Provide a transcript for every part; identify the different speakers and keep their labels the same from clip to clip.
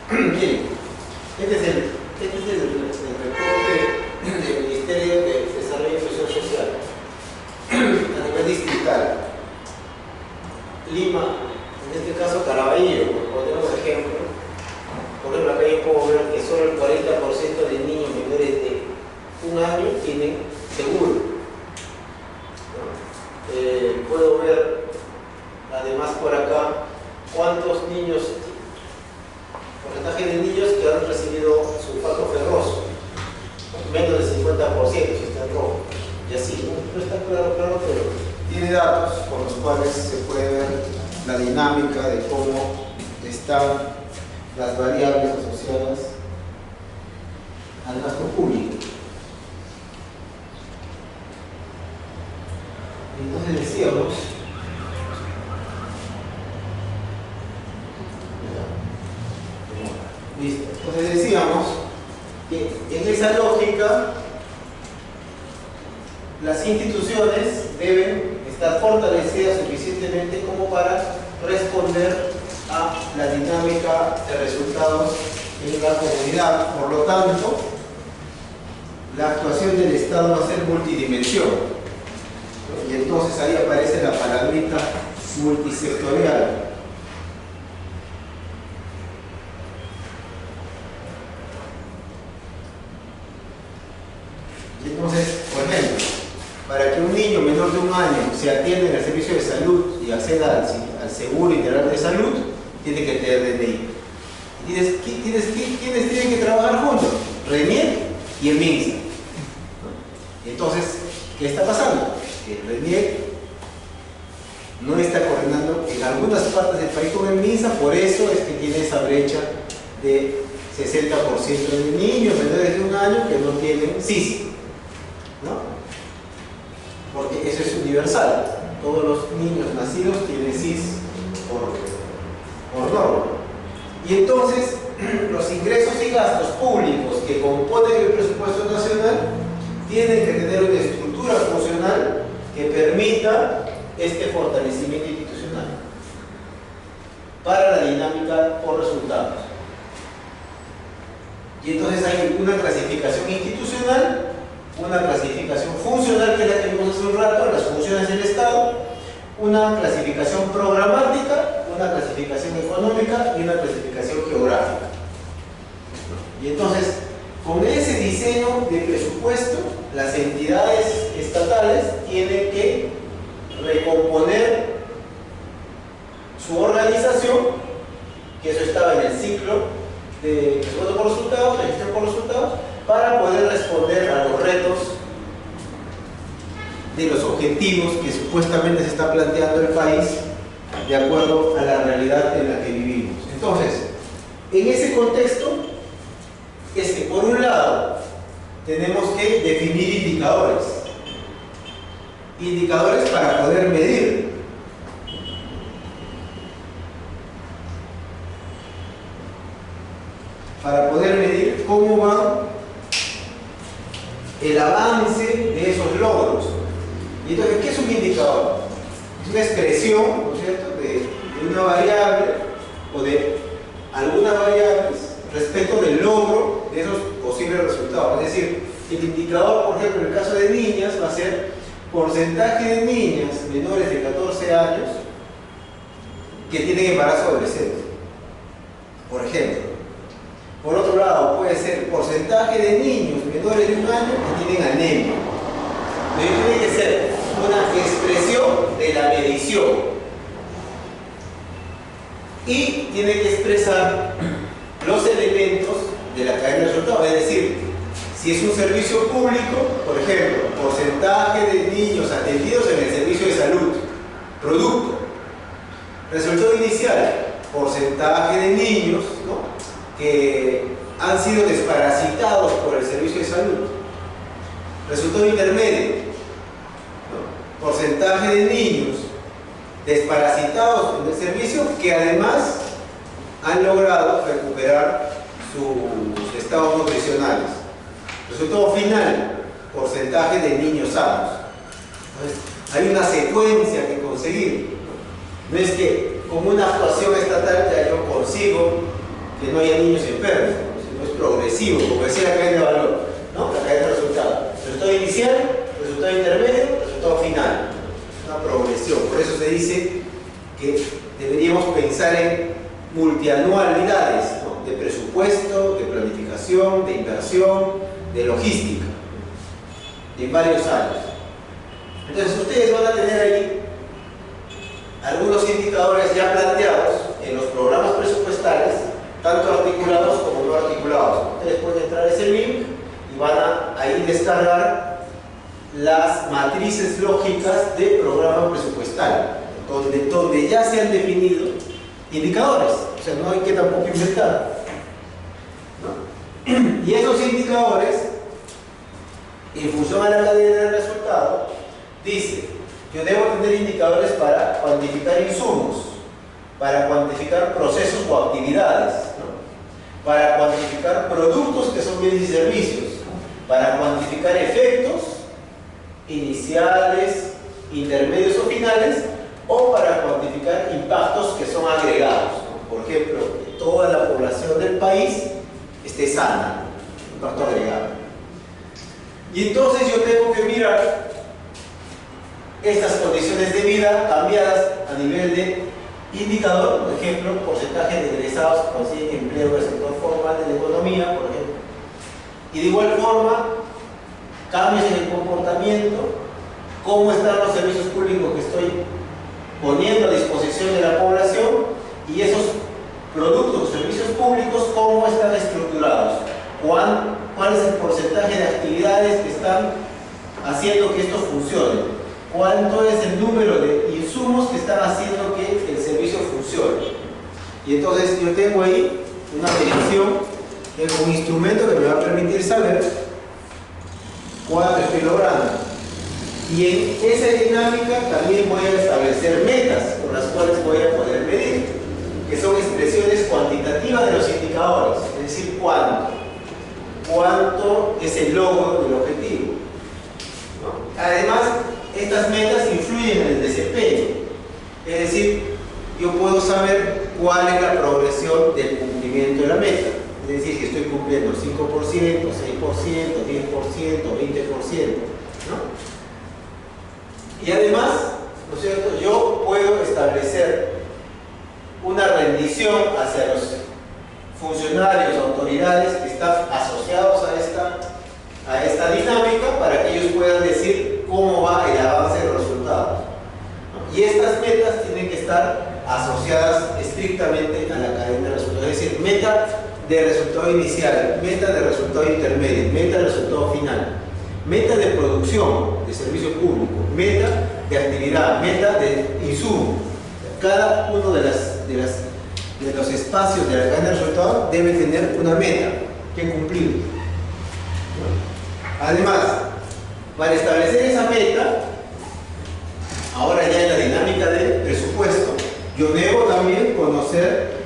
Speaker 1: Bien, este es el reporte del Ministerio de Desarrollo y Inclusión Social a nivel distrital. Lima, en este caso Caraballo, por poner un ejemplo. Por ejemplo, acá yo puedo ver que solo el 40% de niños menores de un año tienen seguro. Puedo ver además por acá cuántos niños, porcentaje de niños que han recibido sulfato ferroso, menos del 50% si está en rojo, y así, no está claro, pero tiene datos con los cuales se puede ver la dinámica de cómo están las variables asociadas al gasto público. Entonces decíamos, listo. Entonces decíamos que en esa lógica las instituciones deben estar fortalecidas suficientemente como para responder a la dinámica de resultados en la comunidad. Por lo tanto, la actuación del Estado va a ser multidimensión. Y entonces ahí aparece la palabrita multisectorial. Y entonces, por ejemplo, para que un niño menor de un año se atienda en el servicio de salud y acceda al seguro integral de salud, tiene que tener DNI. ¿Quiénes tienen que trabajar juntos? RENIEC y el MINSA. Entonces, ¿qué está pasando? El RENIEC no está coordinando en algunas partes del país con el MINSA, por eso es que tiene esa brecha de 60% de niños menores de un año que no tienen SIS, ¿no? Porque eso es universal, todos los niños nacidos tienen SIS por norma. Y entonces, los ingresos y gastos públicos que componen el presupuesto nacional tienen que tener una estructura funcional que permita este fortalecimiento institucional para la dinámica por resultados. Y entonces hay una clasificación institucional, una clasificación funcional, que es la que vimos hace un rato, las funciones del Estado, una clasificación programática, una clasificación económica y una clasificación geográfica. Y entonces, con ese diseño de presupuesto, las entidades estatales tienen que recomponer su organización, que eso estaba en el ciclo de presupuesto por resultados, de gestión por resultados, para poder responder a los retos de los objetivos que supuestamente se está planteando el país de acuerdo a la realidad en la que vivimos. Entonces, en ese contexto es que por un lado tenemos que definir indicadores para poder medir. Para poder medir cómo va el avance de esos logros. Y entonces, ¿qué es un indicador? Es una expresión, ¿no es cierto?, de una variable o de algunas variables respecto del logro de esos posibles resultados. Es decir, el indicador, por ejemplo, en el caso de niñas, va a ser porcentaje de niñas menores de 14 años que tienen embarazo adolescente, por ejemplo. Por otro lado, puede ser porcentaje de niños menores de un año que tienen anemia. Entonces, tiene que ser una expresión de la medición y tiene que expresar los elementos de la cadena de resultados. Es decir, si es un servicio público, por ejemplo, porcentaje de niños atendidos en el servicio de salud, producto. Resultado inicial, porcentaje de niños, ¿no?, que han sido desparasitados por el servicio de salud. Resultado intermedio, ¿no?, porcentaje de niños desparasitados en el servicio que además han logrado recuperar sus estados nutricionales. Resultado final, porcentaje de niños sanos. Entonces, hay una secuencia que conseguir. No es que con una actuación estatal ya yo consigo que no haya niños enfermos, sino es progresivo, como decía la cadena de valor, ¿no? La cadena de resultados. Resultado inicial, resultado intermedio, resultado final. Una progresión. Por eso se dice que deberíamos pensar en multianualidades, ¿no? De presupuesto, de planificación, de inversión, de logística, en varios años. Entonces ustedes van a tener ahí algunos indicadores ya planteados en los programas presupuestales, tanto articulados como no articulados. Ustedes pueden entrar a ese link y van a ahí descargar las matrices lógicas de programa presupuestal, donde ya se han definido indicadores, o sea, no hay que tampoco inventar, ¿no? Y esos indicadores, en función a la cadena de resultado, dice: yo debo tener indicadores para cuantificar insumos, para cuantificar procesos o actividades, ¿no? Para cuantificar productos que son bienes y servicios, para cuantificar efectos iniciales, intermedios o finales, o para cuantificar impactos que son agregados, ¿no? Por ejemplo, que toda la población del país esté sana, impacto agregado. Y entonces yo tengo que mirar estas condiciones de vida cambiadas a nivel de indicador, por ejemplo, porcentaje de egresados que consiguen empleo en el sector formal de la economía, por ejemplo. Y de igual forma, cambios en el comportamiento, cómo están los servicios públicos que estoy poniendo a disposición de la población, y esos productos o servicios públicos, cómo están estructurados, cuál es el porcentaje de actividades que están haciendo que esto funcione, cuánto es el número de insumos que están haciendo que el servicio funcione. Y entonces yo tengo ahí una medición, tengo un instrumento que me va a permitir saber cuánto estoy logrando. Y en esa dinámica también voy a establecer metas con las cuales voy a poder medir, que son expresiones cuantitativas de los indicadores, es decir, cuánto es el logro del objetivo, ¿no? Además, estas metas influyen en el desempeño, es decir, yo puedo saber cuál es la progresión del cumplimiento de la meta, es decir, si estoy cumpliendo el 5%, 6%, 10%, 20%, ¿no? Y además, ¿no es cierto?, yo puedo establecer una rendición hacia los funcionarios, autoridades que están asociados a esta dinámica, para que ellos puedan decir cómo va el avance de los resultados, ¿no? Y estas metas tienen que estar asociadas estrictamente a la cadena de resultados, es decir, meta de resultado inicial, meta de resultado intermedio, meta de resultado final, meta de producción de servicio público, meta de actividad, meta de insumo. Cada uno de los espacios de la cadena de resultados debe tener una meta que cumplir. Además, para establecer esa meta, ahora ya en la dinámica del presupuesto, yo debo también conocer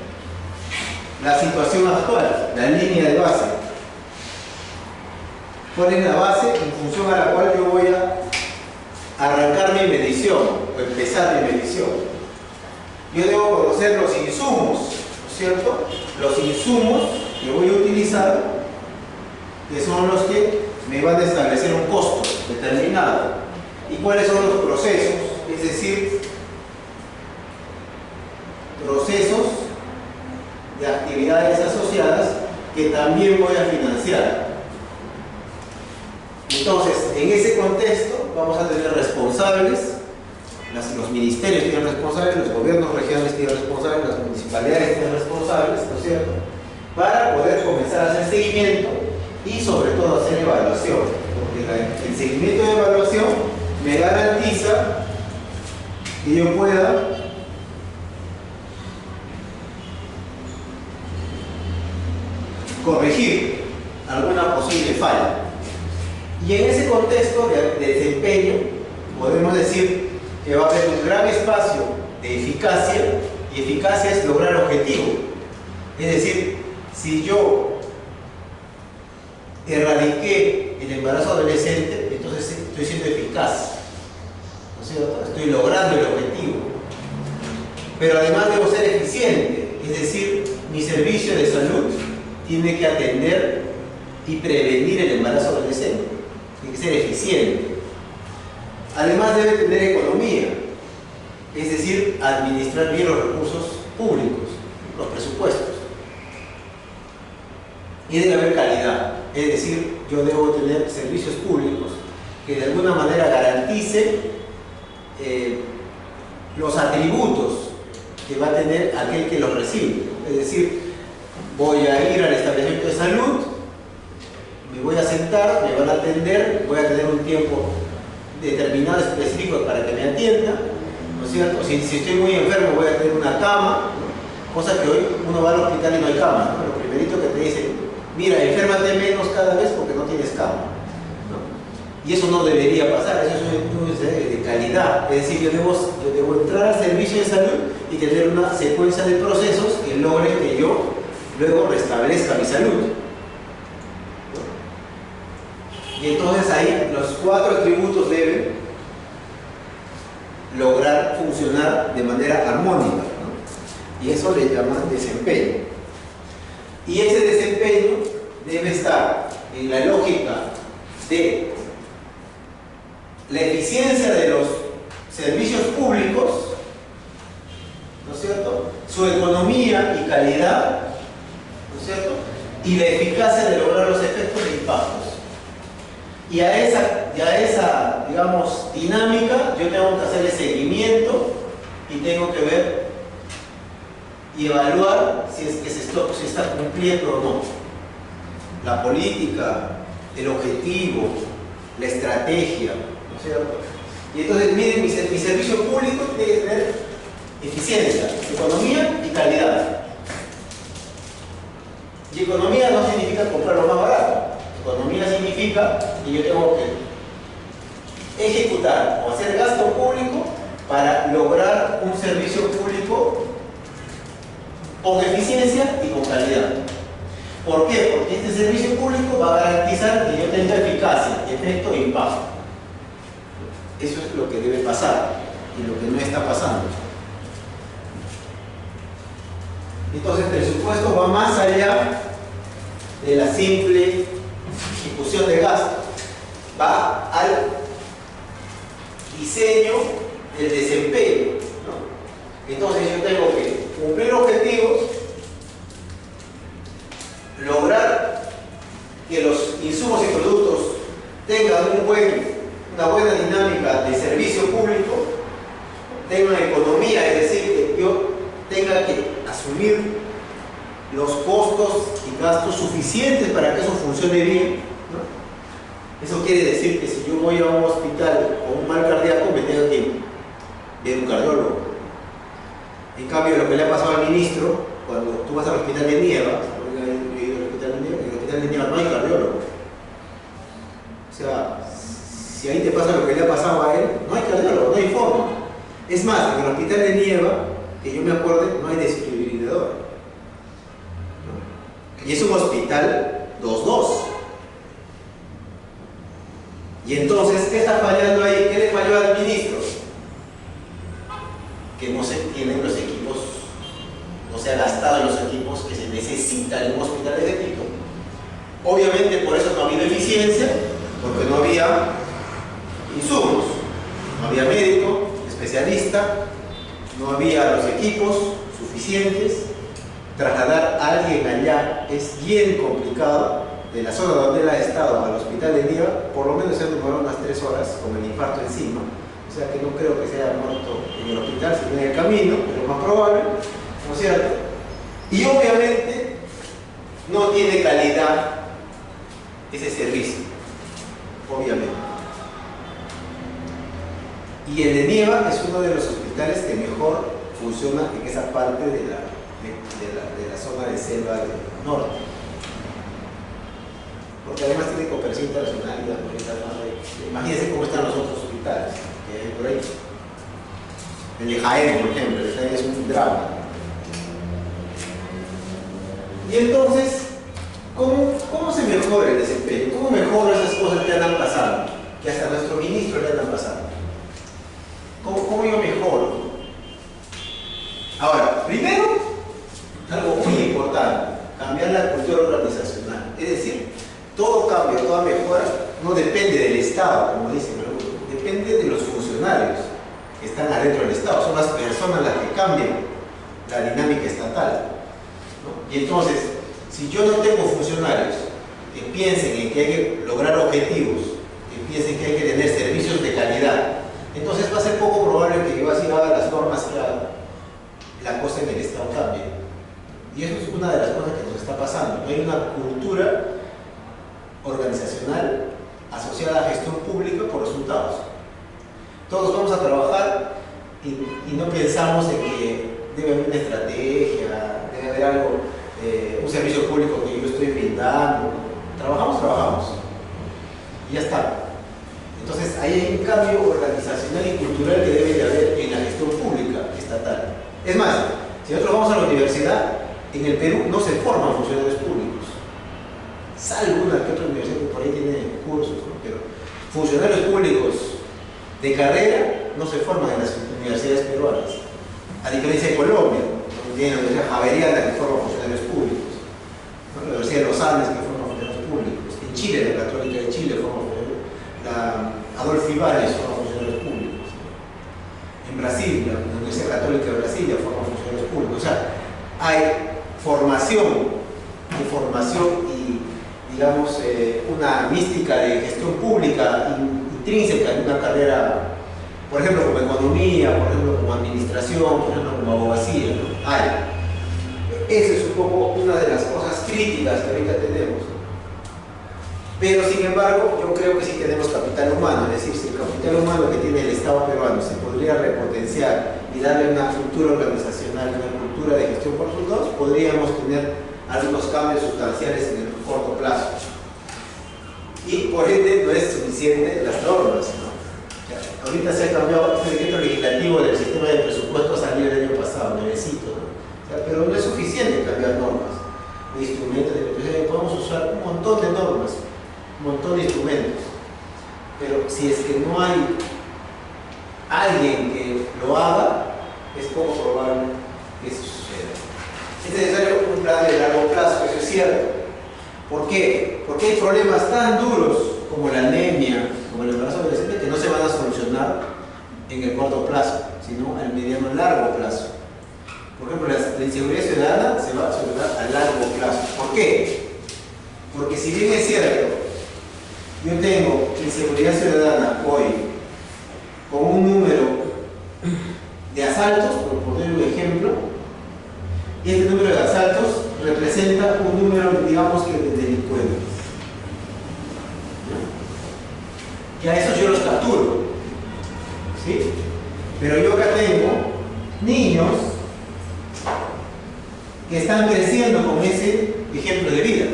Speaker 1: la situación actual, la línea de base. ¿Cuál es la base en función a la cual yo voy a arrancar mi medición o empezar mi medición? Yo debo conocer los insumos, ¿no es cierto? Los insumos que voy a utilizar, que son los que me van a establecer un costo determinado. ¿Y cuáles son los procesos? Es decir, procesos de actividades asociadas que también voy a financiar. Entonces, en ese contexto vamos a tener responsables, los ministerios tienen responsables, los gobiernos regionales tienen responsables, las municipalidades tienen responsables, ¿no es cierto?, para poder comenzar a hacer seguimiento y sobre todo hacer evaluación, porque el seguimiento de evaluación me garantiza que yo pueda corregir alguna posible falla. Y en ese contexto de desempeño podemos decir que va a haber un gran espacio de eficacia, y eficacia es lograr objetivo. Es decir, si yo erradiqué el embarazo adolescente, entonces estoy siendo eficaz, ¿no es cierto?, estoy logrando el objetivo. Pero además debo ser eficiente, es decir, mi servicio de salud tiene que atender y prevenir el embarazo adolescente. Tiene que ser eficiente. Además debe tener economía, es decir, administrar bien los recursos públicos, los presupuestos. Y debe haber calidad, es decir, yo debo tener servicios públicos que de alguna manera garanticen los atributos que va a tener aquel que los recibe. Es decir, voy a ir al establecimiento de salud, me voy a sentar, me van a atender, voy a tener un tiempo determinado, específico para que me atienda, ¿no es cierto? Si estoy muy enfermo voy a tener una cama, ¿no? Cosa que hoy uno va al hospital y no hay cama, ¿no? Lo primerito que te dicen, mira, enférmate menos cada vez porque no tienes cama, ¿no? Y eso no debería pasar, eso es de calidad. Es decir, yo debo entrar al servicio de salud y tener una secuencia de procesos que logren que yo luego restablezca mi salud. Y entonces ahí los 4 atributos deben lograr funcionar de manera armónica, ¿no? Y eso le llaman desempeño. Y ese desempeño debe estar en la lógica de la eficiencia de los servicios públicos, ¿no es cierto? Su economía y calidad, ¿no es cierto? Y la eficacia de lograr los efectos de impactos. Y a esa, digamos, dinámica yo tengo que hacerle seguimiento y tengo que ver y evaluar si es que se está cumpliendo o no. La política, el objetivo, la estrategia, ¿no es cierto? Y entonces, miren, mi servicio público tiene que tener eficiencia, economía y calidad. Y economía no significa comprar lo más barato. Economía significa que yo tengo que ejecutar o hacer gasto público para lograr un servicio público con eficiencia y con calidad. ¿Por qué? Porque este servicio público va a garantizar que yo tenga eficacia, efecto e impacto. Eso es lo que debe pasar y lo que no está pasando. Entonces el presupuesto va más allá de la simple ejecución de gasto, va al diseño del desempeño, ¿no? Entonces yo tengo que cumplir objetivos, lograr que los insumos y productos tengan una buena dinámica de servicio público, tenga una economía, es decir, que yo tenga que asumir los costos y gastos suficientes para que eso funcione bien, ¿no? Eso quiere decir que si yo voy a un hospital con un mal cardíaco me tengo que ver un cardiólogo. En cambio, lo que le ha pasado al ministro, cuando tú vas al hospital de Nieva, en el hospital de Nieva no hay cardiólogo. O sea, si ahí te pasa lo que le ha pasado a él, no hay cardiólogo, no hay forma. Es más, en el hospital de Nieva, que yo me acuerde, no hay desfibrilador. Y es un hospital 2-2. Y entonces, ¿qué está fallando ahí? ¿Qué le falló al ministro? Que no se tienen los equipos, no se ha gastado en los equipos que se necesitan en un hospital de ese tipo. Obviamente por eso no ha habido eficiencia, porque no había insumos, no había médico, especialista, no había los equipos suficientes. Trasladar a alguien allá es bien complicado. De la zona donde él ha estado al hospital de Nieva, por lo menos se han demorado unas 3 horas con el infarto encima. O sea que no creo que se haya muerto en el hospital, sino en el camino, es lo más probable, ¿no es cierto? Y obviamente no tiene calidad ese servicio, obviamente. Y el de Nieva es uno de los hospitales que mejor funciona en esa parte de la zona de selva del norte, porque además tiene cooperación internacional y las políticas más de... Imagínense cómo están los otros hospitales que hay por ahí. El de Jaén, por ejemplo, el de Jaén es un drama. Y entonces, ¿cómo se mejora el desempeño? ¿Cómo mejora esas cosas que andan pasando? Que hasta a nuestro ministro le andan pasando. ¿Cómo yo mejoro? Ahora, primero, algo muy importante cultura organizacional. Es decir, todo cambio, toda mejora no depende del Estado, como dicen algunos, depende de los funcionarios que están adentro del Estado. Son las personas las que cambian la dinámica estatal, ¿no? Y entonces, si yo no tengo funcionarios que piensen en que hay que lograr objetivos, que piensen que hay que tener servicios de calidad, entonces va a ser poco probable que yo así haga las normas que la cosa en el Estado cambie. Y eso es una de las cosas que nos está pasando. No hay una cultura organizacional asociada a gestión pública por resultados. Todos vamos a trabajar y no pensamos en que debe haber una estrategia, debe haber algo, un servicio público que yo estoy brindando. Trabajamos. Y ya está. Entonces, ahí hay un cambio organizacional y cultural que debe de haber en la gestión pública estatal. Es más, si nosotros vamos a la universidad, en el Perú no se forman funcionarios públicos, salvo una que otra universidad que por ahí tiene cursos, ¿no? Pero funcionarios públicos de carrera no se forman en las universidades peruanas, a diferencia de Colombia, donde tiene la Universidad Javeriana que forma funcionarios públicos, ¿no? La Universidad de los Andes que forma funcionarios públicos, en Chile, la Católica de Chile forma funcionarios, la Adolfo Ibáñez forma funcionarios públicos, ¿no? En Brasil, la Universidad Católica de Brasilia forma funcionarios públicos. O sea, hay formación y digamos una mística de gestión pública intrínseca en una carrera, por ejemplo como economía, por ejemplo como administración, por ejemplo como abogacía, ¿no? Hay. Esa es un poco una de las cosas críticas que ahorita tenemos. Pero sin embargo, yo creo que sí tenemos capital humano, es decir, si el capital humano que tiene el Estado peruano se podría repotenciar y darle una cultura organizacional, una cultura de gestión por resultados, podríamos tener algunos cambios sustanciales en el corto plazo. Y por ende no es suficiente las normas, ¿no? Ahorita se ha cambiado este decreto legislativo del sistema de presupuesto, salió el año pasado, nuevecito, ¿no? Pero no es suficiente cambiar normas, de instrumentos, podemos usar un montón de normas, un montón de instrumentos, pero si es que no hay alguien que lo haga, es poco probable que eso suceda. Es necesario un plan de largo plazo, eso es cierto. ¿Por qué? Porque hay problemas tan duros como la anemia, como el embarazo adolescente, que no se van a solucionar en el corto plazo, sino al mediano y largo plazo. Por ejemplo, la inseguridad ciudadana se va a solucionar a largo plazo. ¿Por qué? Porque si bien es cierto, yo tengo inseguridad ciudadana hoy con un número de asaltos, por poner un ejemplo, y este número de asaltos representa un número, digamos que de delincuentes. Y a esos yo los capturo, ¿sí? Pero yo acá tengo niños que están creciendo con ese ejemplo de vida.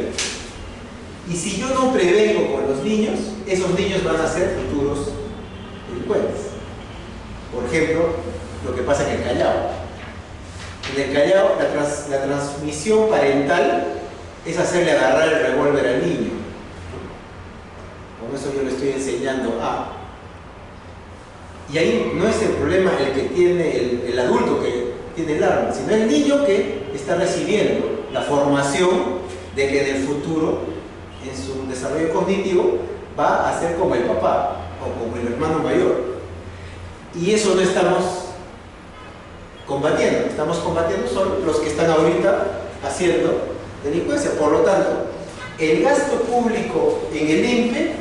Speaker 1: Y si yo no prevengo con los niños, esos niños van a ser futuros delincuentes. Por ejemplo, lo que pasa en el Callao. En el Callao, la transmisión parental es hacerle agarrar el revólver al niño. Con eso yo le estoy enseñando a. Y ahí no es el problema el que tiene el adulto que tiene el arma, sino el niño que está recibiendo la formación de que en el futuro, en su desarrollo cognitivo, va a ser como el papá o como el hermano mayor. Y eso no estamos combatiendo. Estamos combatiendo son los que están ahorita haciendo delincuencia. Por lo tanto, el gasto público en el INPE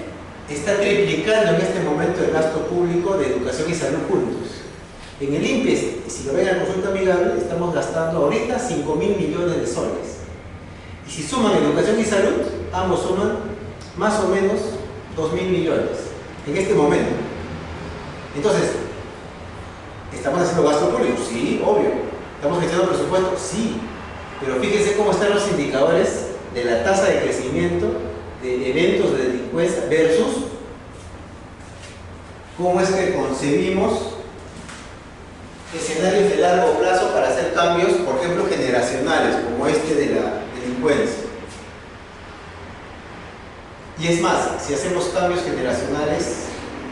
Speaker 1: está triplicando en este momento el gasto público de educación y salud juntos. En el INPE, si lo ven a consulta amigable, estamos gastando ahorita 5.000 millones de soles. Y si suman educación y salud, ambos suman más o menos 2.000 millones en este momento. Entonces, ¿estamos haciendo gasto público? Sí, obvio. ¿Estamos gestionando presupuesto? Sí. Pero fíjense cómo están los indicadores de la tasa de crecimiento de eventos de delincuencia versus cómo es que concebimos escenarios de largo plazo para hacer cambios, por ejemplo, generacionales, como este de la delincuencia. Y es más, si hacemos cambios generacionales,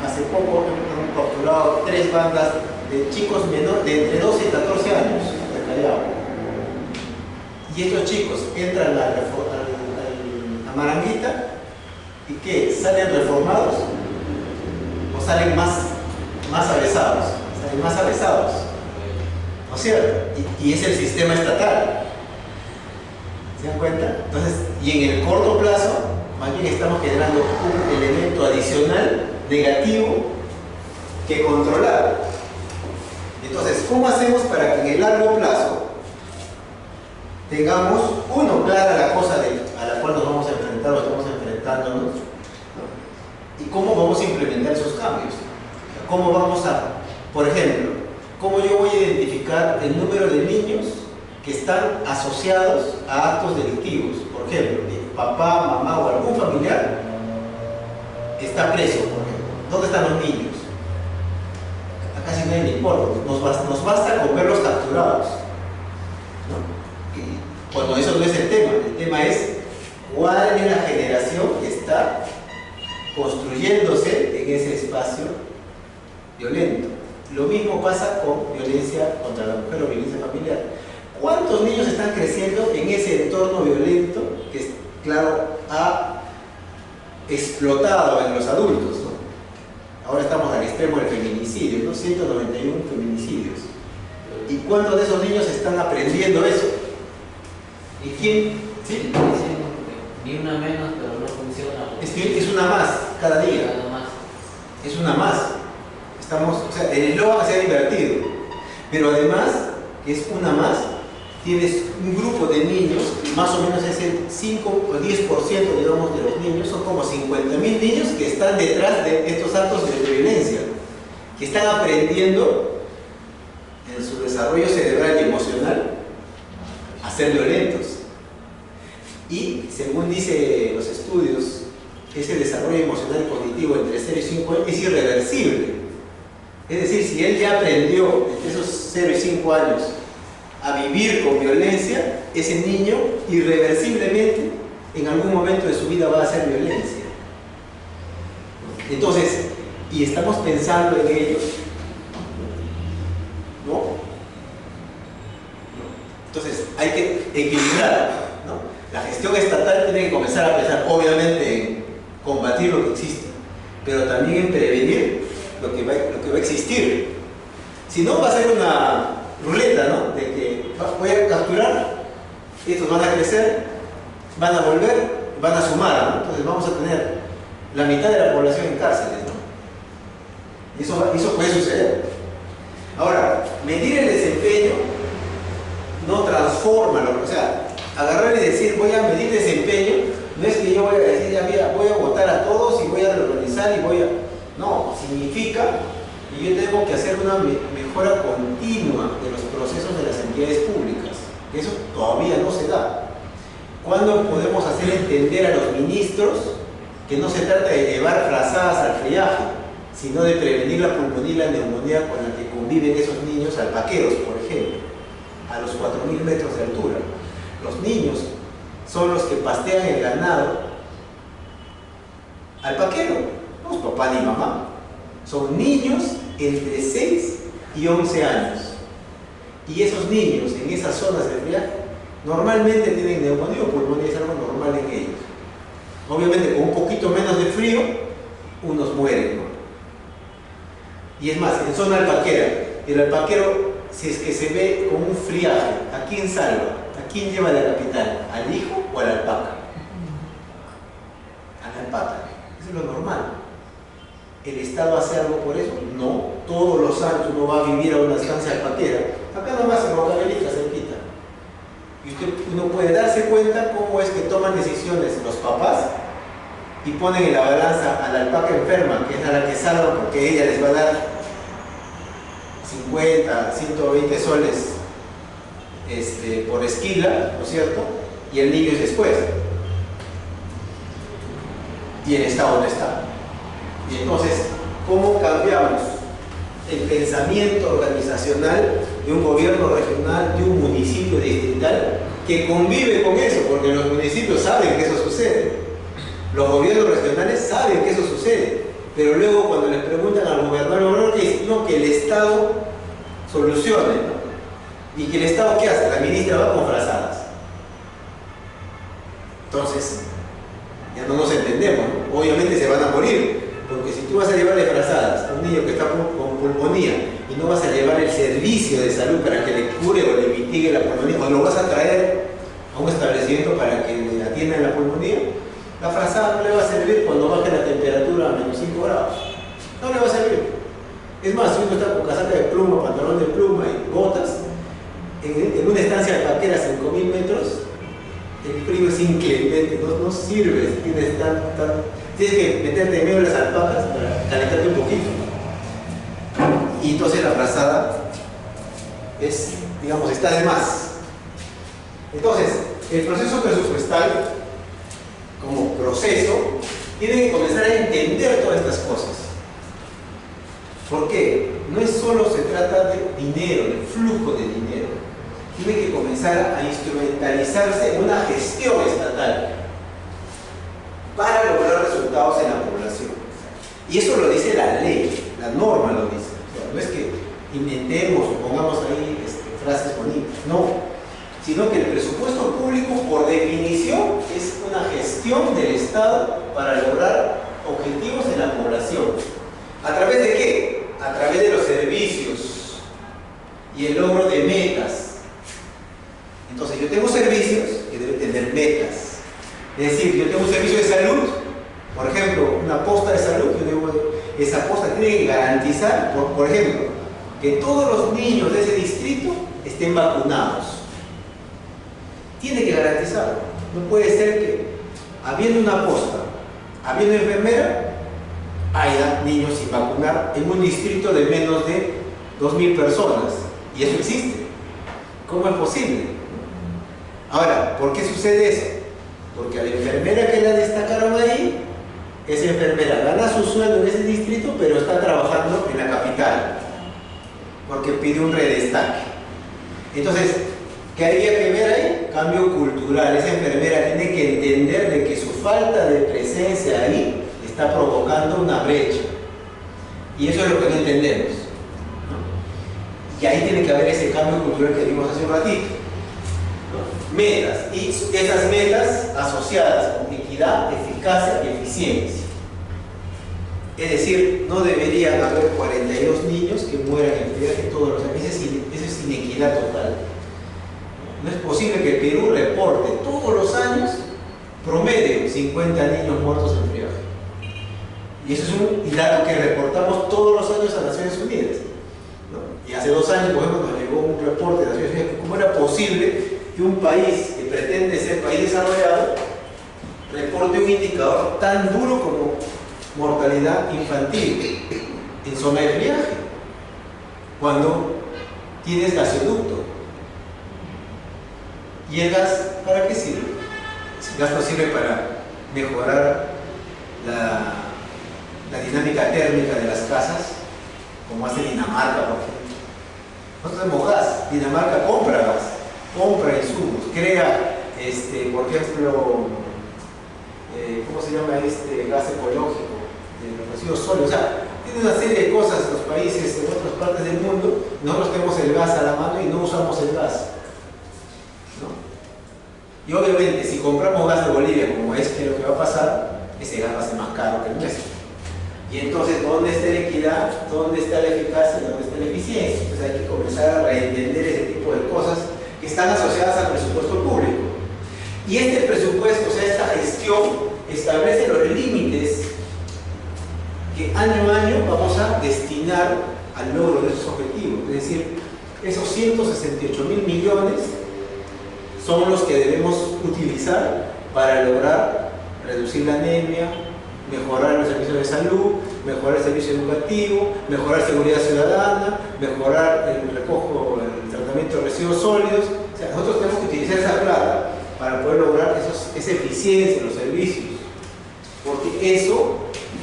Speaker 1: hace poco hemos capturado 3 bandas de chicos menores de entre 12 y 14 años de Callao. Y estos chicos entran al ¿Y qué? ¿Salen reformados? ¿O salen más avesados? Salen más avesados, ¿no es cierto? Y es el sistema estatal. ¿Se dan cuenta? Entonces, y en el corto plazo, más bien estamos generando un elemento adicional negativo que controlar. Entonces, ¿cómo hacemos para que en el largo plazo tengamos, uno, clara la cosa a la cual nos vamos a enfrentar o estamos enfrentándonos, ¿no? Y cómo vamos a implementar esos cambios? ¿Cómo vamos a, por ejemplo, cómo yo voy a identificar el número de niños que están asociados a actos delictivos? Por ejemplo, papá, mamá o algún familiar está preso, por ejemplo. ¿Dónde están los niños? A casi nadie le importa, nos basta con verlos capturados, ¿no? Y, bueno, eso no es el tema es cuál es la generación que está construyéndose en ese espacio violento. Lo mismo pasa con violencia contra la mujer o violencia familiar. ¿Cuántos niños están creciendo en ese entorno violento que, claro, ha explotado en los adultos, ¿no? Ahora estamos al extremo del feminicidio, ¿no? 191 feminicidios. ¿Y cuántos de esos niños están aprendiendo eso? ¿Y quién? ¿Sí?
Speaker 2: Ni una menos, pero no funciona.
Speaker 1: Es que es una más cada día.
Speaker 2: Nada más.
Speaker 1: Es una más. O sea, el eslogan se ha invertido. Pero además, que es una más, tienes un grupo de niños, más o menos es el 5 o 10%, digamos, de los niños, son como 50.000 niños que están detrás de estos actos de violencia, que están aprendiendo en su desarrollo cerebral y emocional a ser violentos. Y según dicen los estudios, ese desarrollo emocional y cognitivo entre 0 y 5 años es irreversible. Es decir, si él ya aprendió entre esos 0 y 5 años a vivir con violencia, ese niño irreversiblemente en algún momento de su vida va a hacer violencia. Entonces, y estamos pensando en ellos, ¿no? Entonces, hay que equilibrar, ¿no? La gestión estatal tiene que comenzar a pensar, obviamente, en combatir lo que existe, pero también en prevenir lo que va a existir. Si no, va a ser una ruleta, ¿no? De que voy a capturar, estos van a crecer, van a volver, van a sumar, ¿no? Entonces vamos a tener la mitad de la población en cárceles, ¿no? Y eso puede suceder. Ahora, medir el desempeño no transforma, o sea, agarrar y decir voy a medir desempeño, no es que yo voy a decir ya mira, voy a votar a todos y voy a reorganizar y voy a... No, significa que yo tengo que hacer una mejora continua de los procesos de las entidades públicas. Eso todavía no se da. ¿Cuándo podemos hacer entender a los ministros que no se trata de llevar frazadas al friaje, sino de prevenir la pulmonía y la neumonía con la que conviven esos niños alpaqueros, por ejemplo, a los 4.000 metros de altura? Los niños son los que pastean el ganado alpaquero, no es papá ni mamá. Son niños entre 6 y 11 años. Y esos niños en esas zonas de friaje normalmente tienen neumonía o pulmonía, es algo normal en ellos. Obviamente con un poquito menos de frío, unos mueren, ¿no? Y es más, en zona alpaquera, el alpaquero, si es que se ve con un friaje, ¿a quién salva? ¿A quién lleva de la capital? ¿Al hijo o a la alpaca? A la alpaca, eso es lo normal. ¿El Estado hace algo por eso? No, todos los años uno va a vivir a una estancia alpaquera, acá nomás en Rocabelica, cerquita. Y uno puede darse cuenta cómo es que toman decisiones los papás y ponen en la balanza a la alpaca enferma, que es a la que salvan porque ella les va a dar 50, 120 soles por esquila, ¿no es cierto? Y el niño es después. Y el Estado no está. Y entonces, ¿cómo cambiamos el pensamiento organizacional de un gobierno regional, de un municipio distrital que convive con eso? Porque los municipios saben que eso sucede. Los gobiernos regionales saben que eso sucede. Pero luego cuando les preguntan al gobernador, no, que el Estado solucione, ¿no? ¿Y que el Estado qué hace? La ministra va con frazadas. Entonces, ya no nos entendemos, ¿no? Obviamente se van a morir, porque si tú vas a llevarle frazadas a un niño que está con pulmonía y no vas a llevar el servicio de salud para que le cure o le mitigue la pulmonía, o lo vas a traer a un establecimiento para que le atiendan la pulmonía, la frazada no le va a servir cuando baje la temperatura a -5 grados. No le va a servir. Es más, si uno está con casaca de pluma, pantalón de pluma y botas, en una estancia de vaquera a 5.000 metros, el frío es inclemente, no sirve. Tienes que meterte en medio de las alpacas para calentarte un poquito. Y entonces la frazada es, digamos, está de más. Entonces, el proceso presupuestal, como proceso, tiene que comenzar a entender todas estas cosas. ¿Por qué? No es solo se trata de dinero, de flujo de dinero. Tiene que comenzar a instrumentalizarse en una gestión estatal para lograr resultados en la población. Y eso lo dice la ley, la norma lo dice. O sea, no es que inventemos o pongamos ahí frases bonitas, no. Sino que el presupuesto público, por definición, es una gestión del Estado para lograr objetivos en la población. ¿A través de qué? A través de los servicios y el logro de metas. Entonces, yo tengo servicios que deben tener metas. Es decir, yo tengo un servicio de salud, por ejemplo, una posta de salud, esa posta tiene que garantizar, por ejemplo, que todos los niños de ese distrito estén vacunados. Tiene que garantizarlo. No puede ser que, habiendo una posta, habiendo enfermera, haya niños sin vacunar en un distrito de menos de 2.000 personas. Y eso existe. ¿Cómo es posible? Ahora, ¿por qué sucede eso? Porque a la enfermera que la destacaron ahí, esa enfermera gana su sueldo en ese distrito, pero está trabajando en la capital, porque pide un redestaque. Entonces, ¿qué había que ver ahí? Cambio cultural. Esa enfermera tiene que entender de que su falta de presencia ahí está provocando una brecha. Y eso es lo que no entendemos, ¿no? Y ahí tiene que haber ese cambio cultural que vimos hace un ratito, ¿no? Metas. Y esas metas asociadas con equidad, eficacia y eficiencia. Es decir, no deberían haber 42 niños que mueran en viaje todos los años. Eso es inequidad total. No es posible que Perú reporte todos los años promedio 50 niños muertos en friaje. Y eso es un dato que reportamos todos los años a Naciones Unidas, ¿no? Y hace 2 años, por ejemplo, nos llegó un reporte de Naciones Unidas que cómo era posible que un país que pretende ser país desarrollado reporte un indicador tan duro como mortalidad infantil en zona de friaje, cuando tienes gasoducto. ¿Y el gas para qué sirve? El gas no sirve para mejorar la dinámica térmica de las casas, como hace Dinamarca, por ejemplo. Nosotros tenemos gas, Dinamarca compra gas, compra insumos, crea, por ejemplo, ¿cómo se llama este gas ecológico? De los residuos sólidos. O sea, tiene una serie de cosas los países en otras partes del mundo. Nosotros tenemos el gas a la mano y no usamos el gas, ¿no? Y obviamente, si compramos gas de Bolivia, como es que lo que va a pasar, ese gas va a ser más caro que el nuestro. Y entonces, ¿dónde está la equidad? ¿Dónde está la eficacia? ¿Dónde está la eficiencia? Entonces hay que comenzar a reentender ese tipo de cosas que están asociadas al presupuesto público. Y este presupuesto, o sea, esta gestión, establece los límites que año a año vamos a destinar al logro de esos objetivos. Es decir, esos 168.000 millones son los que debemos utilizar para lograr reducir la anemia, mejorar los servicios de salud, mejorar el servicio educativo, mejorar seguridad ciudadana, mejorar el tratamiento de residuos sólidos. O sea, nosotros tenemos que utilizar esa plata para poder lograr esa eficiencia en los servicios, porque eso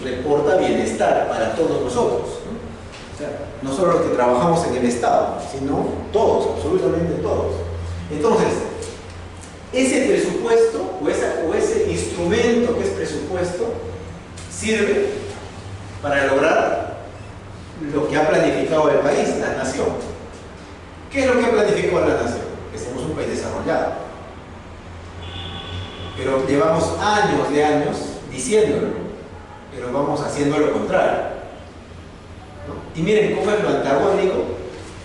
Speaker 1: reporta bienestar para todos nosotros, ¿no? O sea, no solo los que trabajamos en el Estado, sino todos, absolutamente todos. Entonces, ese presupuesto o ese instrumento que es presupuesto sirve para lograr lo que ha planificado el país, la nación. ¿Qué es lo que ha planificado la nación? Que seamos un país desarrollado. pero llevamos años de años diciéndolo, pero vamos haciendo lo contrario, ¿no? Y miren cómo es lo antagónico,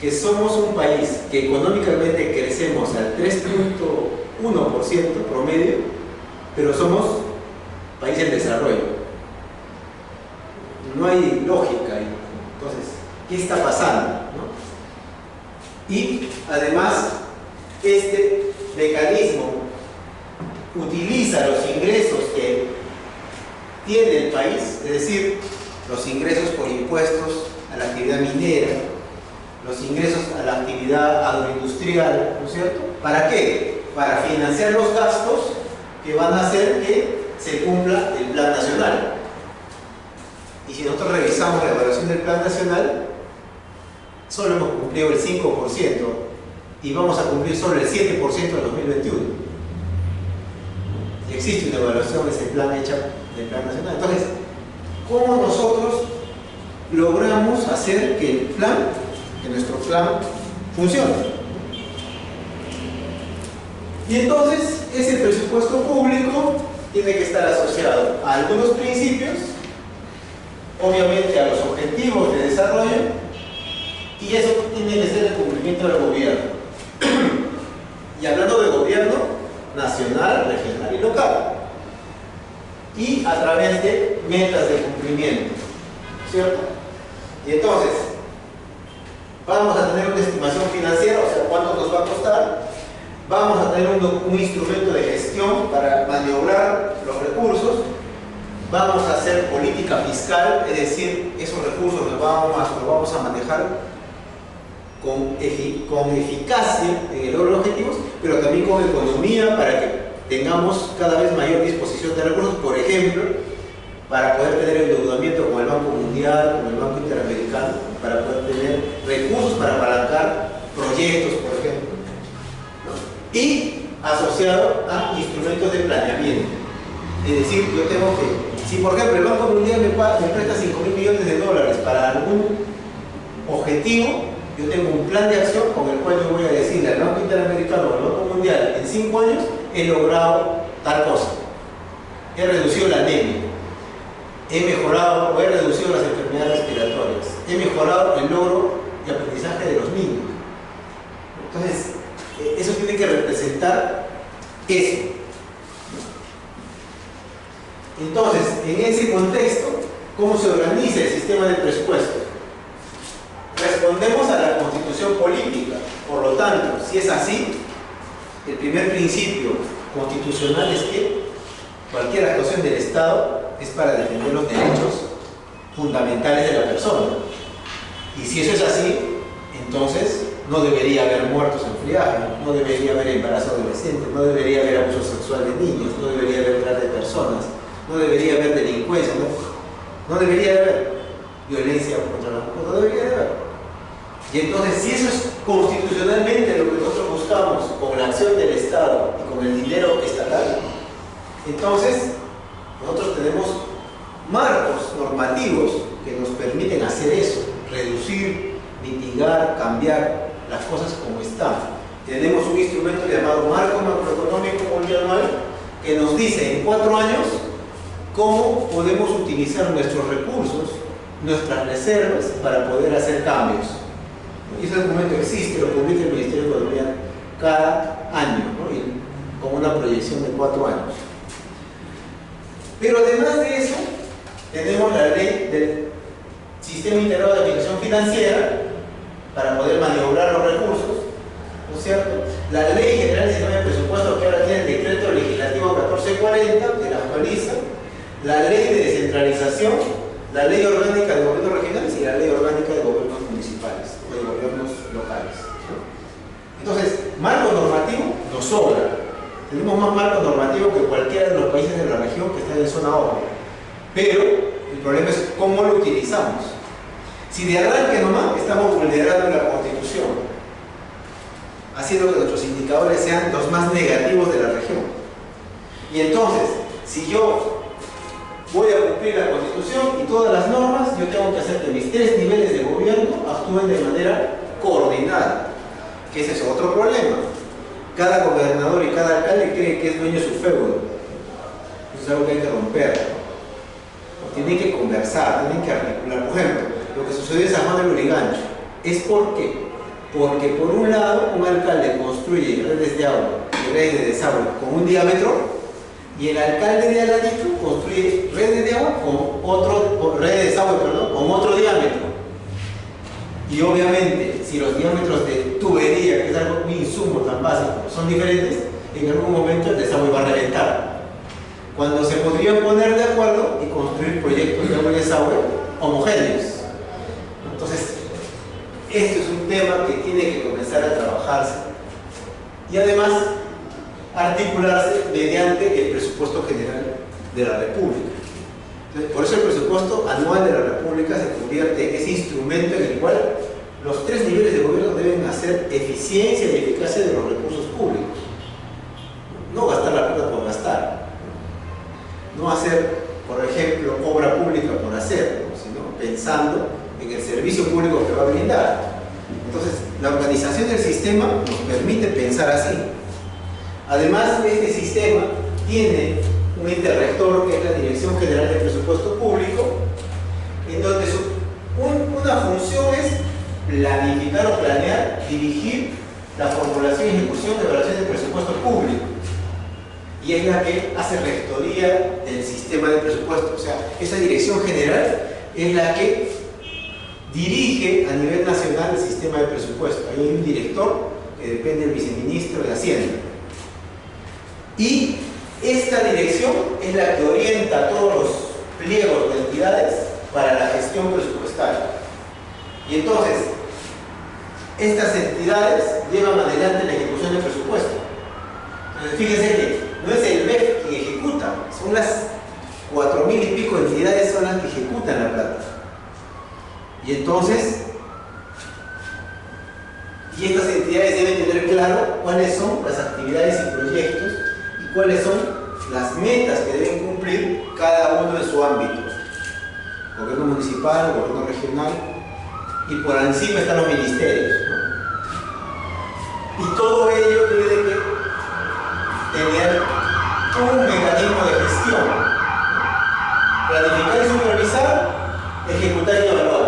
Speaker 1: que somos un país que económicamente crecemos al 3.1% promedio, pero somos país en desarrollo. No hay lógica ahí. Entonces, ¿qué está pasando, ¿no? Y además, este mecanismo utiliza los ingresos que tiene el país, es decir, los ingresos por impuestos a la actividad minera, los ingresos a la actividad agroindustrial, ¿no es cierto? ¿Para qué? Para financiar los gastos que van a hacer que se cumpla el Plan Nacional. Y si nosotros revisamos la evaluación del Plan Nacional, solo hemos cumplido el 5% y vamos a cumplir solo el 7% en 2021. Y existe una evaluación de ese plan hecha del Plan Nacional. Entonces, ¿cómo nosotros logramos hacer que nuestro plan funcione? Y entonces, ese presupuesto público tiene que estar asociado a algunos principios, obviamente a los objetivos de desarrollo, y eso tiene que ser el cumplimiento del gobierno. Y hablando de gobierno nacional, regional y local, y a través de metas de cumplimiento, ¿cierto? Y entonces, vamos a tener una estimación financiera, o sea, cuánto nos va a costar, vamos a tener un instrumento de gestión para maniobrar los recursos, vamos a hacer política fiscal, es decir, esos recursos los vamos a manejar con eficacia en el logro de objetivos, pero también con economía para que tengamos cada vez mayor disposición de recursos, por ejemplo, para poder tener endeudamiento con el Banco Mundial, con el Banco Interamericano, para poder tener recursos para apalancar proyectos, por ejemplo, ¿no? Y asociado a instrumentos de planeamiento. Es decir, yo tengo que, si por ejemplo el Banco Mundial me presta 5.000 millones de dólares para algún objetivo, yo tengo un plan de acción con el cual yo voy a decirle al Banco Interamericano o al Banco Mundial, en 5 años he logrado tal cosa. He reducido la anemia, he mejorado o he reducido las enfermedades respiratorias, he mejorado el logro y aprendizaje de los niños. Entonces, eso tiene que representar eso. Entonces, en ese contexto, ¿cómo se organiza el sistema de presupuesto? Respondemos a la Constitución política. Por lo tanto, si es así, el primer principio constitucional es que cualquier actuación del Estado es para defender los derechos fundamentales de la persona. Y si eso es así, entonces no debería haber muertos en friaje, no debería haber embarazo adolescente, no debería haber abuso sexual de niños, no debería haber trata de personas, no debería haber delincuencia, no debería haber violencia contra la mujer, no debería haber. Y entonces, si eso es constitucionalmente lo que nosotros buscamos con la acción del Estado y con el dinero estatal, entonces nosotros tenemos marcos normativos que nos permiten hacer eso, reducir, mitigar, cambiar las cosas como están. Tenemos un instrumento llamado Marco Macroeconómico Multianual que nos dice en 4 años cómo podemos utilizar nuestros recursos, nuestras reservas para poder hacer cambios. Y ese documento existe, lo publica el Ministerio de Economía cada año, ¿no? Y con una proyección de 4 años. Pero además de eso, tenemos la ley del Sistema Integrado de Administración Financiera para poder maniobrar los recursos, ¿no es cierto? La Ley General de Sistema de Presupuesto, que ahora tiene el Decreto Legislativo 1440, que la actualiza, la Ley de Descentralización, la Ley Orgánica de Gobiernos Regionales y la Ley Orgánica de Gobiernos Municipales o de Gobiernos Locales, ¿no? Entonces, marco normativo nos sobra. Tenemos más marco normativo que cualquiera de los países de la región que están en zona oro. Pero el problema es cómo lo utilizamos. Si de arranque nomás estamos vulnerando la Constitución, haciendo que nuestros indicadores sean los más negativos de la región. Y entonces, si yo voy a cumplir la Constitución y todas las normas, yo tengo que hacer que mis 3 niveles de gobierno actúen de manera coordinada, que ese es otro problema. Cada gobernador y cada alcalde cree que es dueño de su feudo Eso es algo que hay que romper, ¿no? Tienen que conversar, tienen que articular. Por ejemplo, lo que sucedió en San Juan del Lurigancho es ¿por qué? Porque por un lado un alcalde construye redes de agua y redes de desagüe con un diámetro, y el alcalde de Aladito construye redes de agua redes de desagüe, perdón, con otro diámetro. Y obviamente, si los diámetros de tubería, que es algo muy insumo tan básico, son diferentes, en algún momento el desagüe va a reventar. Cuando se podrían poner de acuerdo y construir proyectos de agua y desagüe homogéneos. Entonces, esto es un tema que tiene que comenzar a trabajarse. Y además, articularse mediante el presupuesto general de la República. Entonces, por eso el presupuesto anual de la República se convierte en ese instrumento en el cual los tres niveles de gobierno deben hacer eficiencia y eficacia de los recursos públicos. No gastar la plata por gastar. No hacer, por ejemplo, obra pública por hacer, sino pensando en el servicio público que va a brindar. Entonces, la organización del sistema nos permite pensar así. Además, este sistema tiene un ente rector que es la Dirección General de Presupuesto Público, en donde una función es planificar o planear, dirigir la formulación y ejecución de evaluación del presupuesto público. Y es la que hace rectoría del sistema de presupuesto. O sea, esa dirección general es la que dirige a nivel nacional el sistema de presupuesto. Ahí hay un director que depende del viceministro de Hacienda. Y esta dirección es la que orienta todos los pliegos de entidades para la gestión presupuestaria. Y entonces, estas entidades llevan adelante la ejecución del presupuesto. Entonces, fíjense que no es el MEF quien ejecuta, son las 4.000 y pico entidades son las que ejecutan la plata. Y entonces, estas entidades deben tener claro cuáles son las actividades y proyectos y cuáles son las metas que deben cumplir cada uno en su ámbito. Gobierno municipal, gobierno regional, y por encima están los ministerios, ¿no? Y todo ello tiene que tener un mecanismo de gestión: planificar y supervisar, ejecutar y evaluar.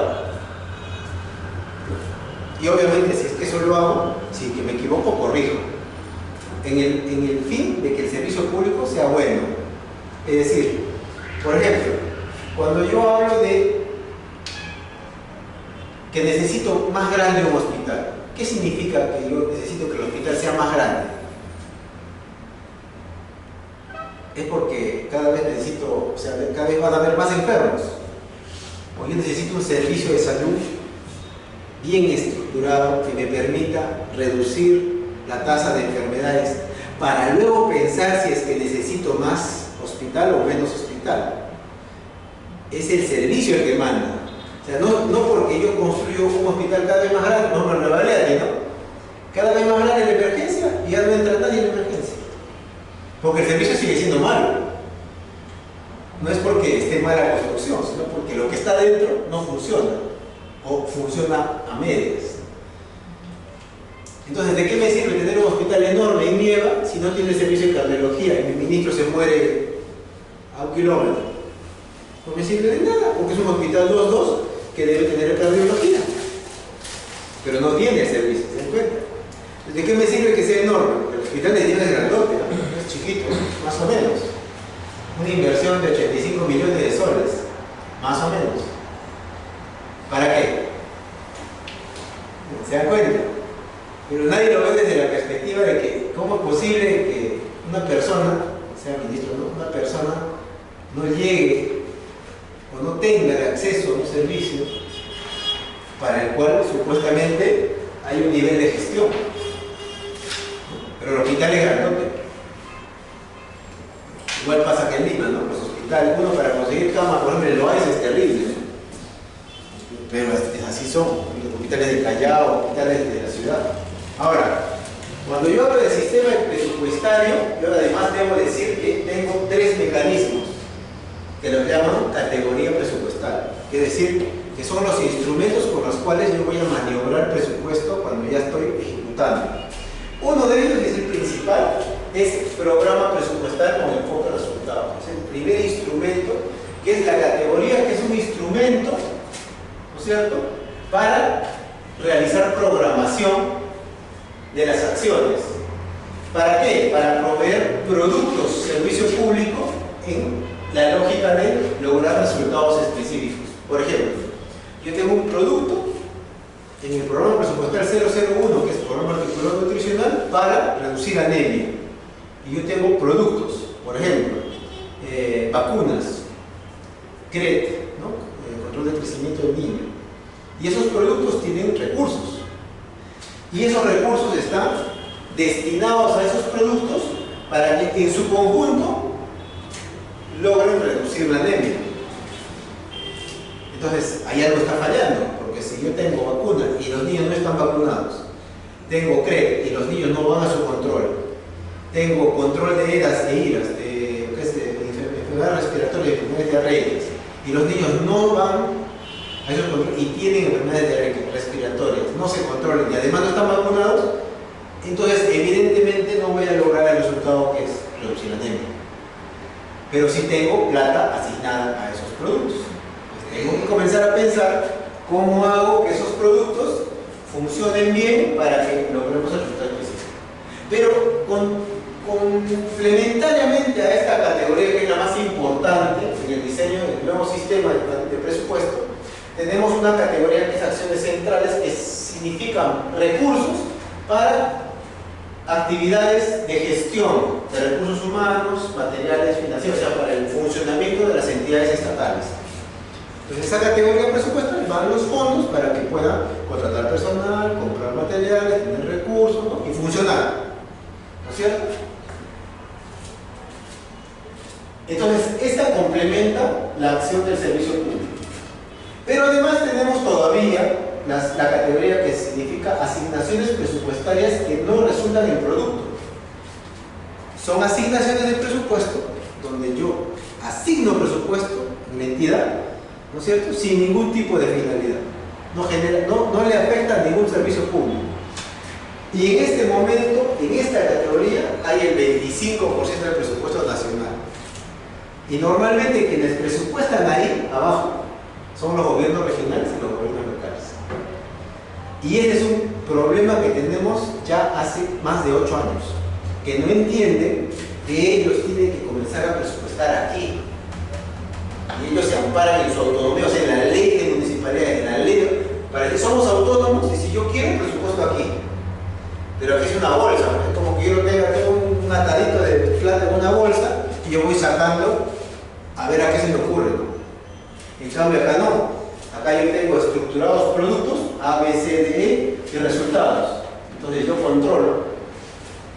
Speaker 1: Y obviamente, si es que eso lo hago, si que me equivoco, corrijo, en el fin de que el servicio público sea bueno. Es decir, por ejemplo, cuando yo hablo de que necesito más grande un hospital, ¿qué significa que yo necesito que el hospital sea más grande? Es porque cada vez necesito, o sea, cada vez van a haber más enfermos. O yo necesito un servicio de salud bien estructurado que me permita reducir la tasa de enfermedades para luego pensar si es que necesito más hospital o menos hospital. Es el servicio el que manda. O sea, no porque yo construyo un hospital cada vez más grande, no me revalea, ¿no? Cada vez más grande la emergencia y ya no entra nadie en la emergencia. Porque el servicio sigue siendo malo. No es porque esté mala la construcción, sino porque lo que está dentro no funciona o funciona a medias. Entonces, ¿de qué me sirve tener un hospital enorme en Nieva si no tiene servicio de cardiología y mi ministro se muere a 1 kilómetro? No me sirve de nada, porque es un hospital 2-2 que debe tener cardiología, pero no tiene el servicio, ¿se dan cuenta? ¿De qué me sirve que sea enorme? Porque el hospital de Nieva es grandote, ¿no? Es chiquito, más o menos. Una inversión de 85 millones de soles, más o menos. ¿Para qué? ¿Se dan cuenta? Pero nadie lo ve desde la perspectiva de que cómo es posible que una persona, sea ministro, ¿no? Una persona no llegue o no tenga el acceso a un servicio para el cual supuestamente hay un nivel de gestión. Pero el hospital es grandote. Igual pasa que en Lima, ¿no? Los hospitales, uno para conseguir cama, por ejemplo, en Loaiza es terrible, ¿no? Pero así son, los hospitales de Callao, hospitales de la ciudad. Ahora, cuando yo hablo del sistema presupuestario, yo además debo decir que tengo 3 mecanismos que los llaman categoría presupuestaria. Es decir, que son los instrumentos con los cuales yo voy a maniobrar presupuesto cuando ya estoy ejecutando. Uno de ellos, que es el principal, es programa presupuestal con enfoque a resultados. resultados. Es el primer instrumento, que es la categoría, que es un instrumento, ¿no es cierto?, para realizar programación de las acciones. ¿Para qué? Para proveer productos, servicio público en la lógica de lograr resultados específicos. Por ejemplo, yo tengo un producto en el programa presupuestal 001, que es el programa articulado nutricional para reducir anemia. Y yo tengo productos, por ejemplo, vacunas, CRET, ¿no? Control del crecimiento del niño. Y esos productos tienen recursos. Y esos recursos están destinados a esos productos para que en su conjunto logren reducir la anemia. Entonces, ahí algo está fallando, porque si yo tengo vacunas y los niños no están vacunados, tengo CRET y los niños no van a su control, tengo control de ERAS e IRAS, de enfermedades respiratorias y enfermedades diarreicas, y los niños no van a esos controles y tienen enfermedades respiratorias, no se controlan y además no están vacunados, entonces evidentemente no voy a lograr el resultado que es reducir la anemia. Pero sí tengo plata asignada a esos productos. Tengo que comenzar a pensar cómo hago que esos productos funcionen bien para que logremos el resultado específico. Pero complementariamente a esta categoría, que es la más importante en el diseño del nuevo sistema de presupuesto, tenemos una categoría que es acciones centrales, que significan recursos para actividades de gestión de recursos humanos, materiales, financieros, o sea, para el funcionamiento de las entidades estatales. Entonces, esa categoría presupuestal van los fondos para que puedan contratar personal, comprar materiales, tener recursos, ¿no?, y funcionar. ¿No es cierto? Entonces, esta complementa la acción del servicio público. Pero además tenemos todavía la categoría que significa asignaciones presupuestarias que no resultan en producto. Son asignaciones de presupuesto donde yo asigno presupuesto en la entidad, ¿no es cierto?, sin ningún tipo de finalidad. No le afecta a ningún servicio público. Y en este momento, en esta categoría, hay el 25% del presupuesto nacional. Y normalmente quienes presupuestan ahí abajo son los gobiernos regionales y los gobiernos locales. Y ese es un problema que tenemos ya hace más de 8 años, que no entienden que ellos tienen que comenzar a presupuestar aquí. Y ellos se amparan en su autonomía, o sea, en la ley de municipalidad, en la ley, para que somos autónomos, y si yo quiero presupuesto aquí. Pero aquí es una bolsa, es como que yo tengo un atadito de plata en una bolsa y yo voy sacando a ver a qué se me ocurre, ¿no? En cambio acá no, acá yo tengo estructurados productos A, B, C, D, E y resultados. Entonces yo controlo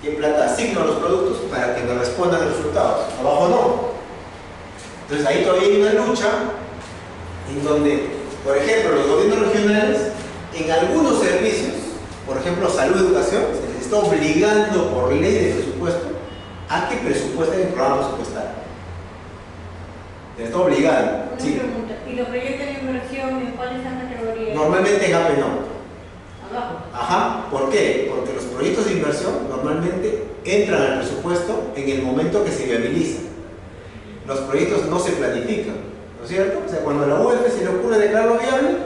Speaker 1: qué plata asigno a los productos para que me respondan los resultados. Abajo no. Entonces ahí todavía hay una lucha en donde, por ejemplo, los gobiernos regionales en algunos servicios, por ejemplo salud y educación, se les está obligando por ley de presupuesto a que presupuesten el programa presupuestario. Se les está obligando.
Speaker 3: Una
Speaker 1: Sí.
Speaker 3: pregunta, ¿y los proyectos de inversión en cuáles están categorías?
Speaker 1: Normalmente en AP no.
Speaker 3: Abajo.
Speaker 1: Ajá, ¿por qué? Porque los proyectos de inversión normalmente entran al presupuesto en el momento que se viabilizan. Los proyectos no se planifican, ¿no es cierto? O sea, cuando a la UEF se le ocurre declararlo viable,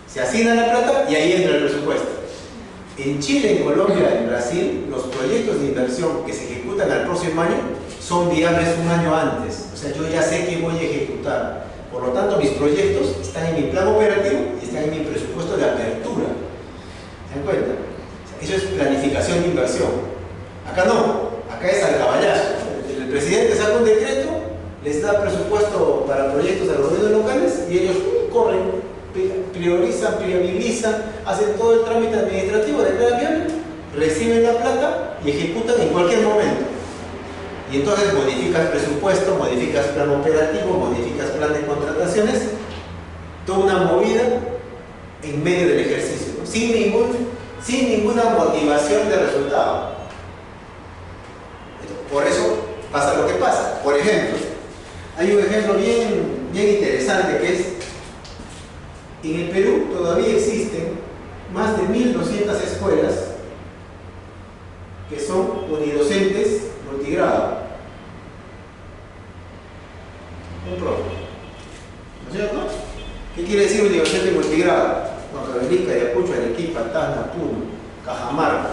Speaker 1: se asigna la plata y ahí entra el presupuesto. En Chile, en Colombia, en Brasil, los proyectos de inversión que se ejecutan al próximo año son viables un año antes. O sea, yo ya sé que voy a ejecutar. Por lo tanto, mis proyectos están en mi plan operativo y están en mi presupuesto de apertura. ¿Se dan cuenta? Eso es planificación de inversión. Acá no, acá es al caballazo. El presidente saca un decreto, les da presupuesto para proyectos de los gobiernos locales y ellos corren, priorizan, viabilizan, hacen todo el trámite administrativo, declaran viable, reciben la plata y ejecutan en cualquier momento. Y entonces modificas presupuesto, modificas plan operativo, modificas plan de contrataciones, toda una movida en medio del ejercicio, ¿no? sin ninguna motivación de resultado. Por eso pasa lo que pasa. Por ejemplo, hay un ejemplo bien interesante que es, en el Perú todavía existen más de 1.200 escuelas que son unidocentes multigrado. un profe. ¿No es cierto? ¿Qué quiere decir universidad de multigrado? Huancavelica, Ayacucho, Arequipa, Tacna, Puno, Cajamarca.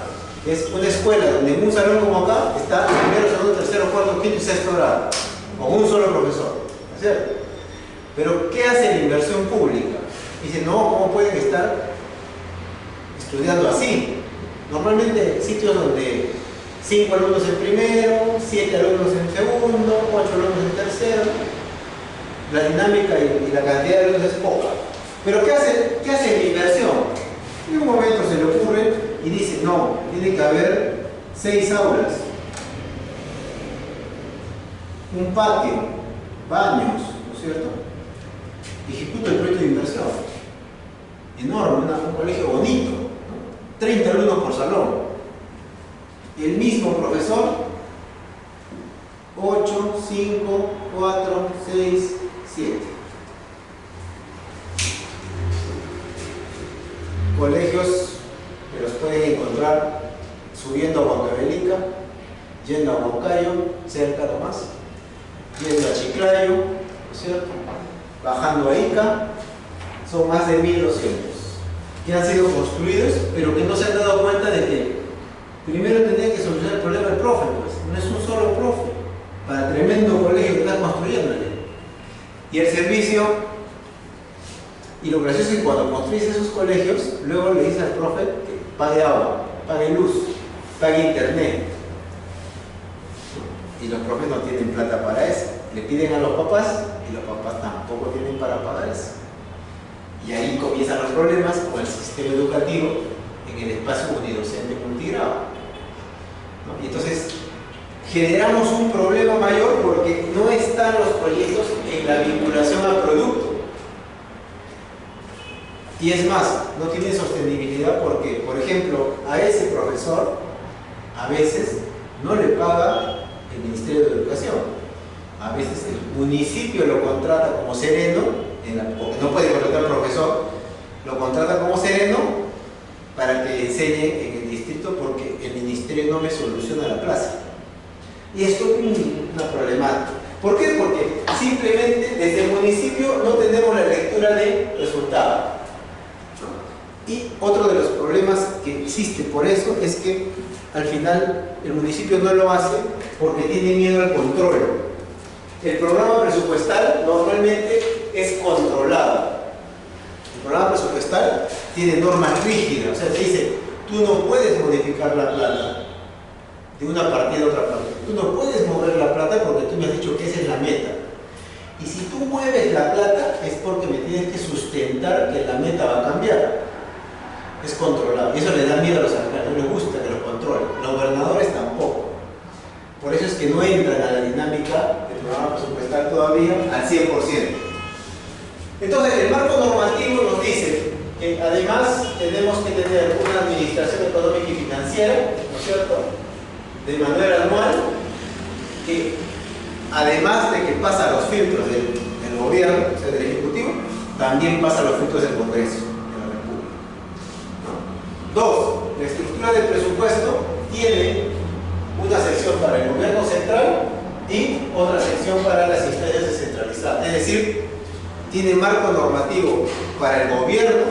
Speaker 1: Es una escuela donde en un salón como acá está el primero, segundo, tercero, cuarto, quinto y sexto grado, con un solo profesor. ¿No es cierto? Pero ¿qué hace la inversión pública? Dice, no, ¿cómo pueden estar estudiando así? Normalmente sitios donde 5 alumnos en primero, 7 alumnos en segundo, 8 alumnos en tercero, la dinámica y la cantidad de alumnos es poca. Pero ¿qué hace la inversión? En un momento se le ocurre y dice, no, tiene que haber 6 aulas, un patio, baños, ¿no es cierto? Ejecuta el proyecto de inversión. Enorme, un colegio bonito, ¿no? 30 alumnos por salón. El mismo profesor, 8, 5, 4, 6, 7. Colegios que los pueden encontrar subiendo a Huancavelica, yendo a Huancayo, cerca nomás, yendo a Chiclayo, ¿no es cierto? Bajando a Ica, son más de 1200 que han sido construidos, pero que no se han dado cuenta de que primero tenía que solucionar el problema del profe, pues. No es un solo profe para tremendo colegio que están construyéndole. Y el servicio, y lo gracioso es que cuando construyes esos colegios, luego le dices al profe que pague agua, pague luz, pague internet. Y los profes no tienen plata para eso. Le piden a los papás y los papás tampoco tienen para pagar eso. Y ahí comienzan los problemas con el sistema educativo en el espacio unidocente multigrado, ¿no? Y entonces generamos un problema mayor porque no están los proyectos en la vinculación al producto. Y es más, no tienen sostenibilidad porque, por ejemplo, a ese profesor a veces no le paga el Ministerio de Educación. A veces el municipio lo contrata como sereno, porque no puede contratar profesor, lo contrata como sereno para que le enseñe en el distrito porque el ministerio no me soluciona la plaza. Y esto es una problemática. ¿Por qué? Porque simplemente desde el municipio no tenemos la lectura de resultado. Y otro de los problemas que existe por eso es que al final el municipio no lo hace porque tiene miedo al control. El programa presupuestal normalmente es controlado. El programa presupuestal tiene normas rígidas, o sea, te dice, tú no puedes modificar la plata de una partida a otra partida. Tú no puedes mover la plata porque tú me has dicho que esa es la meta. Y si tú mueves la plata es porque me tienes que sustentar que la meta va a cambiar. Es controlado. Y eso le da miedo a los alcaldes, no les gusta que los controlen. Los gobernadores tampoco. Por eso es que no entran a la dinámica del programa presupuestal todavía al 100%. Entonces, el marco normativo nos dice que además tenemos que tener una administración económica y financiera, ¿no es cierto?, de manera anual, que además de que pasa los filtros del gobierno, o sea, del Ejecutivo, también pasa los filtros del Congreso de la República, ¿no? 2. La estructura del presupuesto tiene una sección para el gobierno central y otra sección para las instancias descentralizadas. Es decir, tiene marco normativo para el gobierno,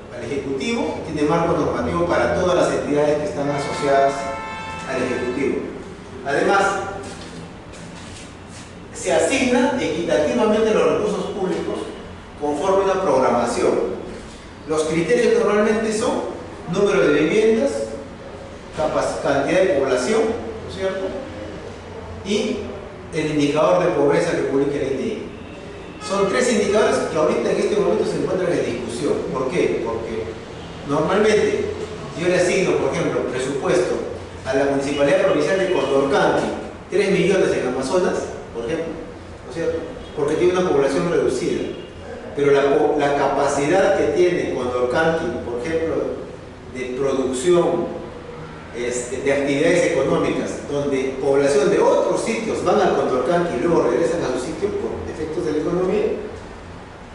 Speaker 1: para el Ejecutivo, y tiene marco normativo para todas las entidades que están asociadas al Ejecutivo. Además, se asignan equitativamente los recursos públicos conforme a una programación. Los criterios normalmente son número de viviendas, cantidad de población, ¿no es cierto?, y el indicador de pobreza que publica el INEGI. Son 3 indicadores que ahorita en este momento se encuentran en discusión. ¿Por qué? Porque normalmente yo le asigno, por ejemplo, presupuesto a la Municipalidad Provincial de Condorcanqui 3 millones en Amazonas, por ejemplo, ¿no es cierto?, porque tiene una población reducida. Pero la capacidad que tiene Condorcanqui, por ejemplo, de producción, de actividades económicas, donde población de otros sitios van al Condorcanqui y luego regresan a su sitio por efectos de la economía,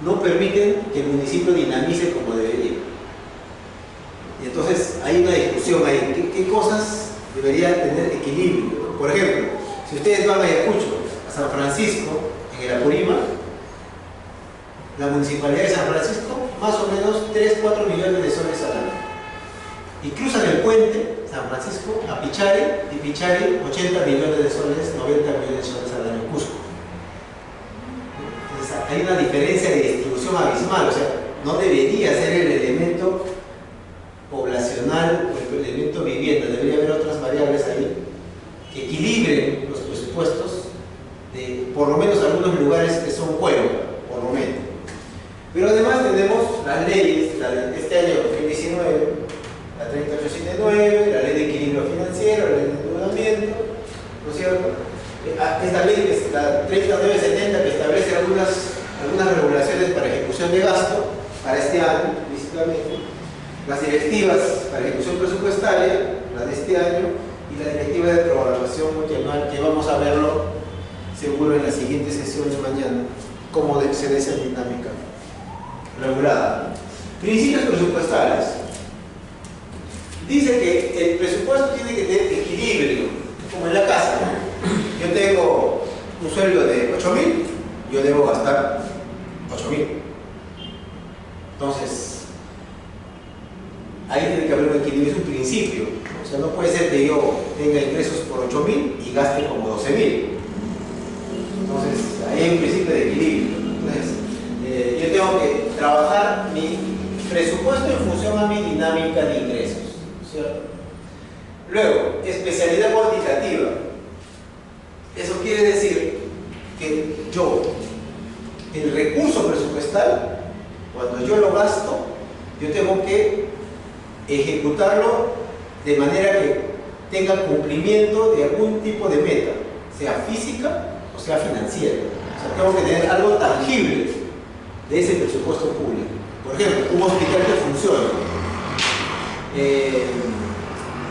Speaker 1: no permiten que el municipio dinamice como debería. Y entonces hay una discusión ahí. ¿Qué cosas deberían tener equilibrio? Por ejemplo, si ustedes van a Ayacucho, a San Francisco, en el Apurímac, La Municipalidad de San Francisco, más o menos 3-4 millones de soles al año. Y cruzan el puente San Francisco a Pichari, y Pichari 80 millones de soles, 90 millones de soles al año en Cusco. Entonces hay una diferencia de distribución abismal, o sea, no debería ser el elemento poblacional o el elemento vivienda, debería haber otras variables ahí que equilibren los presupuestos de por lo menos algunos lugares que son juego, por lo menos. Pero además tenemos las leyes, la de este año 2019, la 3879, la ley de equilibrio financiero, la ley de endeudamiento, ¿no es cierto? Esta ley, que es la 3970, que establece algunas regulaciones para ejecución de gasto para este año, principalmente, las directivas para ejecución presupuestaria, la de este año, y la directiva de programación multianual, que vamos a verlo seguro en las siguientes sesiones mañana, cómo debe ser esa dinámica regulada. Principios presupuestales. Dice que el presupuesto tiene que tener equilibrio, como en la casa, ¿no? Yo tengo un sueldo de 8.000, yo debo gastar 8.000. Entonces, ahí tiene que haber un equilibrio, es un principio. O sea, no puede ser que yo tenga ingresos por 8.000 y gaste como 12.000. Entonces, ahí hay un principio de equilibrio. Entonces, yo tengo que trabajar mi presupuesto en función a mi dinámica de ingresos, ¿cierto? Luego, especialidad cuantitativa. Eso quiere decir que yo, el recurso presupuestal, cuando yo lo gasto, yo tengo que ejecutarlo de manera que tenga cumplimiento de algún tipo de meta, sea física o sea financiera. O sea, tengo que tener algo tangible de ese presupuesto público. Por ejemplo, un hospital que funciona,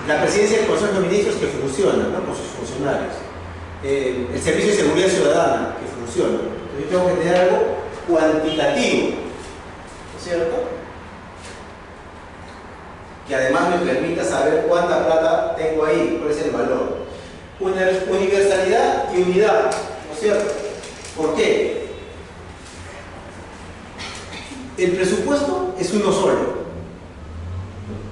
Speaker 1: la presidencia del Consejo de Ministros que funciona, ¿no?, con sus funcionarios, el Servicio de Seguridad Ciudadana que funciona. Entonces, yo tengo que tener algo cuantitativo, ¿no es cierto?, que además me permita saber cuánta plata tengo ahí, cuál es el valor. Universalidad y unidad, ¿no es cierto? ¿Por qué? El presupuesto es uno solo.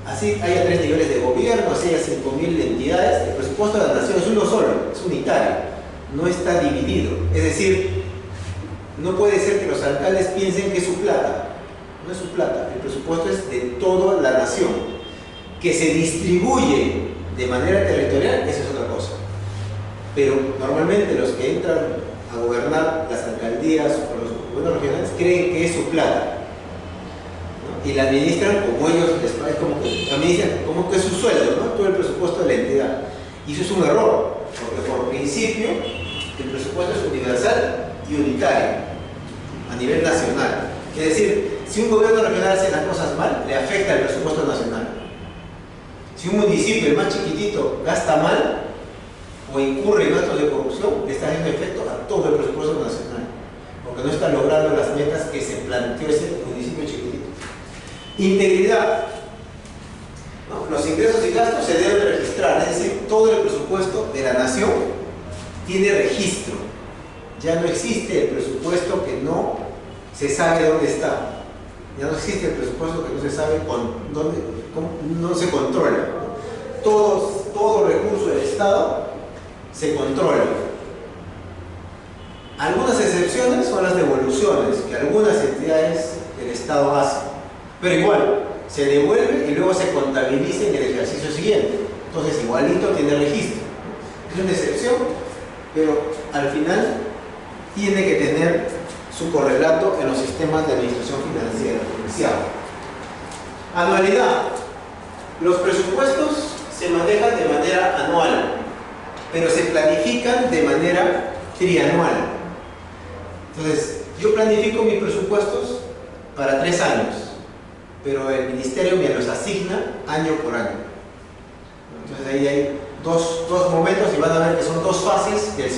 Speaker 1: Así haya 3 niveles de gobierno, así haya 5.000 entidades, el presupuesto de la nación es uno solo, es unitario, no está dividido. Es decir, no puede ser que los alcaldes piensen que es su plata. No es su plata, el presupuesto es de toda la nación. Que se distribuye de manera territorial, eso es otra cosa. Pero normalmente los que entran a gobernar las alcaldías o los gobiernos regionales creen que es su plata, ¿no? Y la administran como ellos les parece, como que es su sueldo, ¿no?, todo el presupuesto de la entidad. Y eso es un error, porque por principio el presupuesto es universal y unitario a nivel nacional. Es decir, si un gobierno regional hace las cosas mal, le afecta el presupuesto nacional. Si un municipio, el más chiquitito, gasta mal o incurre en actos de corrupción, le está haciendo efecto a todo el presupuesto nacional, porque no está logrando las metas que se planteó ese municipio chiquitito. Integridad, ¿no? Los ingresos y gastos se deben registrar, es decir, todo el presupuesto de la nación tiene registro. Ya no existe el presupuesto que no se sabe dónde está. Ya no existe el presupuesto que no se sabe no se controla. Todo recurso del Estado se controla. Algunas excepciones son las devoluciones que algunas entidades del Estado hacen, pero igual se devuelve y luego se contabiliza en el ejercicio siguiente. Entonces igualito tiene registro. Es una excepción, pero al final tiene que tener su correlato en los sistemas de administración financiera comercial. Anualidad. Los presupuestos se manejan de manera anual, pero se planifican de manera trianual. Entonces, yo planifico mis presupuestos para 3 años, pero el ministerio me los asigna año por año. Entonces ahí hay dos momentos, y van a ver que son 2 fases del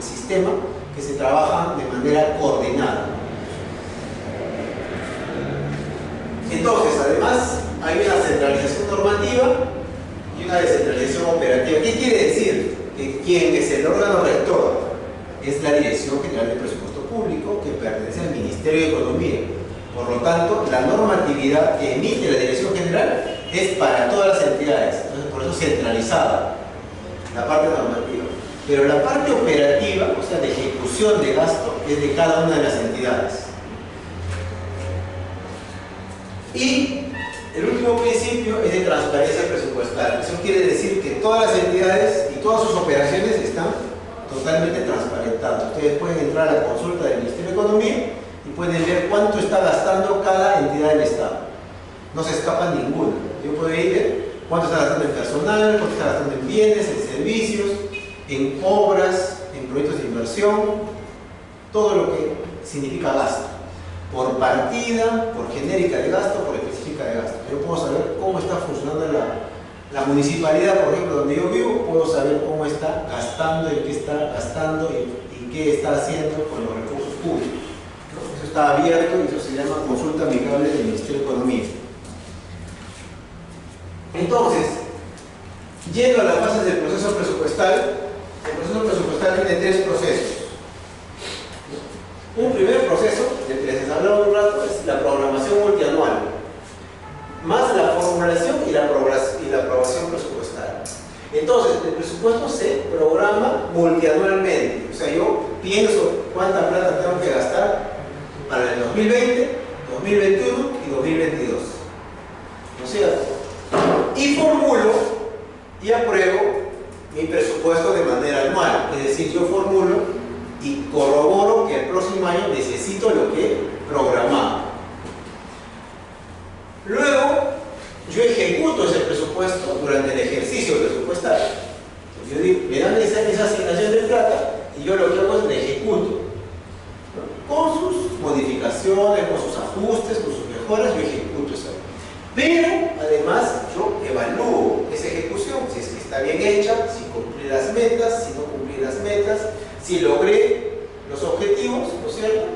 Speaker 1: sistema que se trabajan de manera coordinada. Entonces, además, hay una centralización normativa y una descentralización operativa. ¿Qué quiere decir? Que quien es el órgano rector es la Dirección General de Presupuesto Público, que pertenece al Ministerio Ministerio de Economía. Por lo tanto, la normatividad que emite la Dirección General es para todas las entidades, entonces por eso centralizada la parte normativa. Pero la parte operativa, o sea, de ejecución de gasto, es de cada una de las entidades. Y el último principio es de transparencia presupuestal. Eso quiere decir que todas las entidades y todas sus operaciones están totalmente transparentadas. Ustedes pueden entrar a la consulta del Ministerio de Economía y pueden ver cuánto está gastando cada entidad del Estado. No se escapa ninguna. Yo puedo ir ver cuánto está gastando en personal, cuánto está gastando en bienes, en servicios, en obras, en proyectos de inversión, todo lo que significa gasto. Por partida, por genérica de gasto, por específica de gasto. Yo puedo saber cómo está funcionando la municipalidad, por ejemplo, donde yo vivo, puedo saber cómo está gastando, en qué está gastando y qué está haciendo con los recursos públicos. Eso está abierto y eso se llama consulta amigable del Ministerio de Economía. Entonces, yendo a las fases del proceso presupuestal, el proceso presupuestal tiene tres procesos. Un primer proceso, del que les hablaba un rato, es la programación multianual, más la formulación y la aprobación presupuestal. Entonces, el presupuesto se programa multianualmente. O sea, yo pienso cuánta plata tengo que gastar para el 2020, 2021 y 2022. ¿No es cierto? Y formulo y apruebo mi presupuesto de manera anual. Es decir, yo formulo y corroboro que el próximo año necesito lo que he programado. Luego, yo ejecuto ese presupuesto durante el ejercicio presupuestario. Yo digo, me dan esa asignación de plata y yo lo que hago es la ejecuto, ¿no? Con sus modificaciones, con sus ajustes, con sus mejoras, yo ejecuto eso. Pero, además, yo evalúo esa ejecución, si es que está bien hecha, si cumplí las metas, si no cumplí las metas, si logré los objetivos, ¿no es cierto?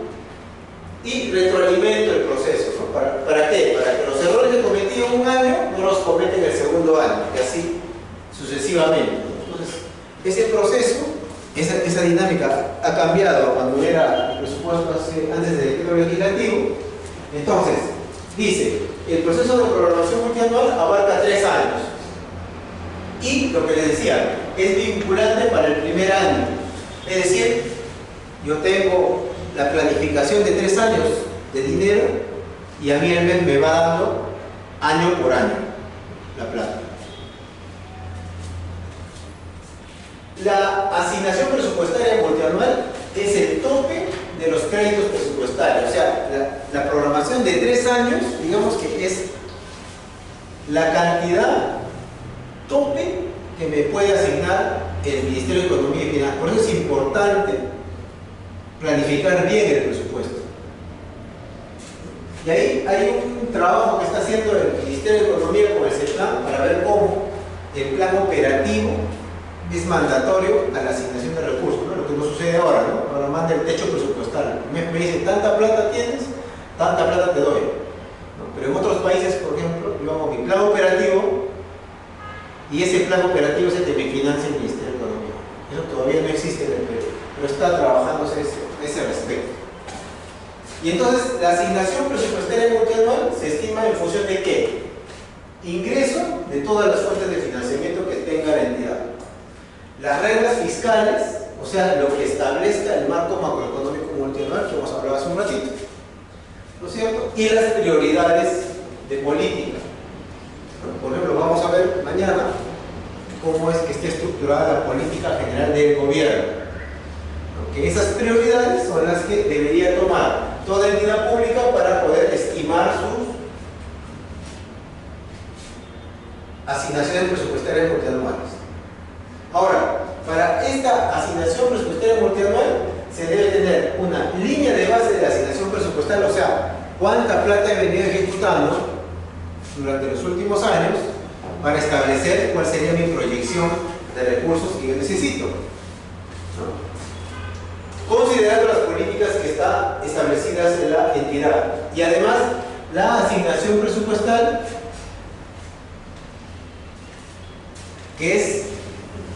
Speaker 1: Y retroalimento el proceso, ¿no? ¿Para qué? Para que los errores que cometí en un año no los cometen en el segundo año, y así sucesivamente. Entonces, ese proceso, esa dinámica ha cambiado cuando era el presupuesto antes del decreto legislativo. Entonces, dice, el proceso de programación multianual abarca 3 años. Y lo que les decía, es vinculante para el primer año. Es decir, yo tengo la planificación de 3 años de dinero y a mí el mes me va dando año por año la plata. La asignación presupuestaria multianual es el tope de los créditos presupuestarios. O sea, la programación de 3 años, digamos que es la cantidad tope que me puede asignar el Ministerio de Economía y Finanzas. Por eso es importante planificar bien el presupuesto. Y ahí hay un trabajo que está haciendo el Ministerio de Economía con el CEPLAN para ver cómo el plan operativo es mandatorio a la asignación de recursos, ¿no? Lo que no sucede ahora, ¿no? Ahora manda el techo presupuestal. Me dicen, tanta plata tienes, tanta plata te doy, ¿no? Pero en otros países, por ejemplo, yo hago mi plan operativo y ese plan operativo es el que me financia el Ministerio de Economía. Eso todavía no existe en el Perú, pero está trabajándose ese respecto. Y entonces, la asignación presupuestaria multianual se estima en función de ¿qué? Ingreso de todas las fuentes de financiamiento que tenga la entidad. Las reglas fiscales, o sea, lo que establezca el marco macroeconómico multianual que hemos hablado hace un ratito, ¿no es cierto? Y las prioridades de política. Por ejemplo, vamos a ver mañana cómo es que esté estructurada la política general del gobierno. Que esas prioridades son las que debería tomar toda entidad pública para poder estimar sus asignaciones presupuestarias multianuales. Ahora, para esta asignación presupuestaria multianual se debe tener una línea de base de la asignación presupuestaria, o sea, cuánta plata he venido ejecutando durante los últimos años para establecer cuál sería mi proyección de recursos que yo necesito, ¿no? Considerando las políticas que están establecidas en la entidad y además la asignación presupuestal, que es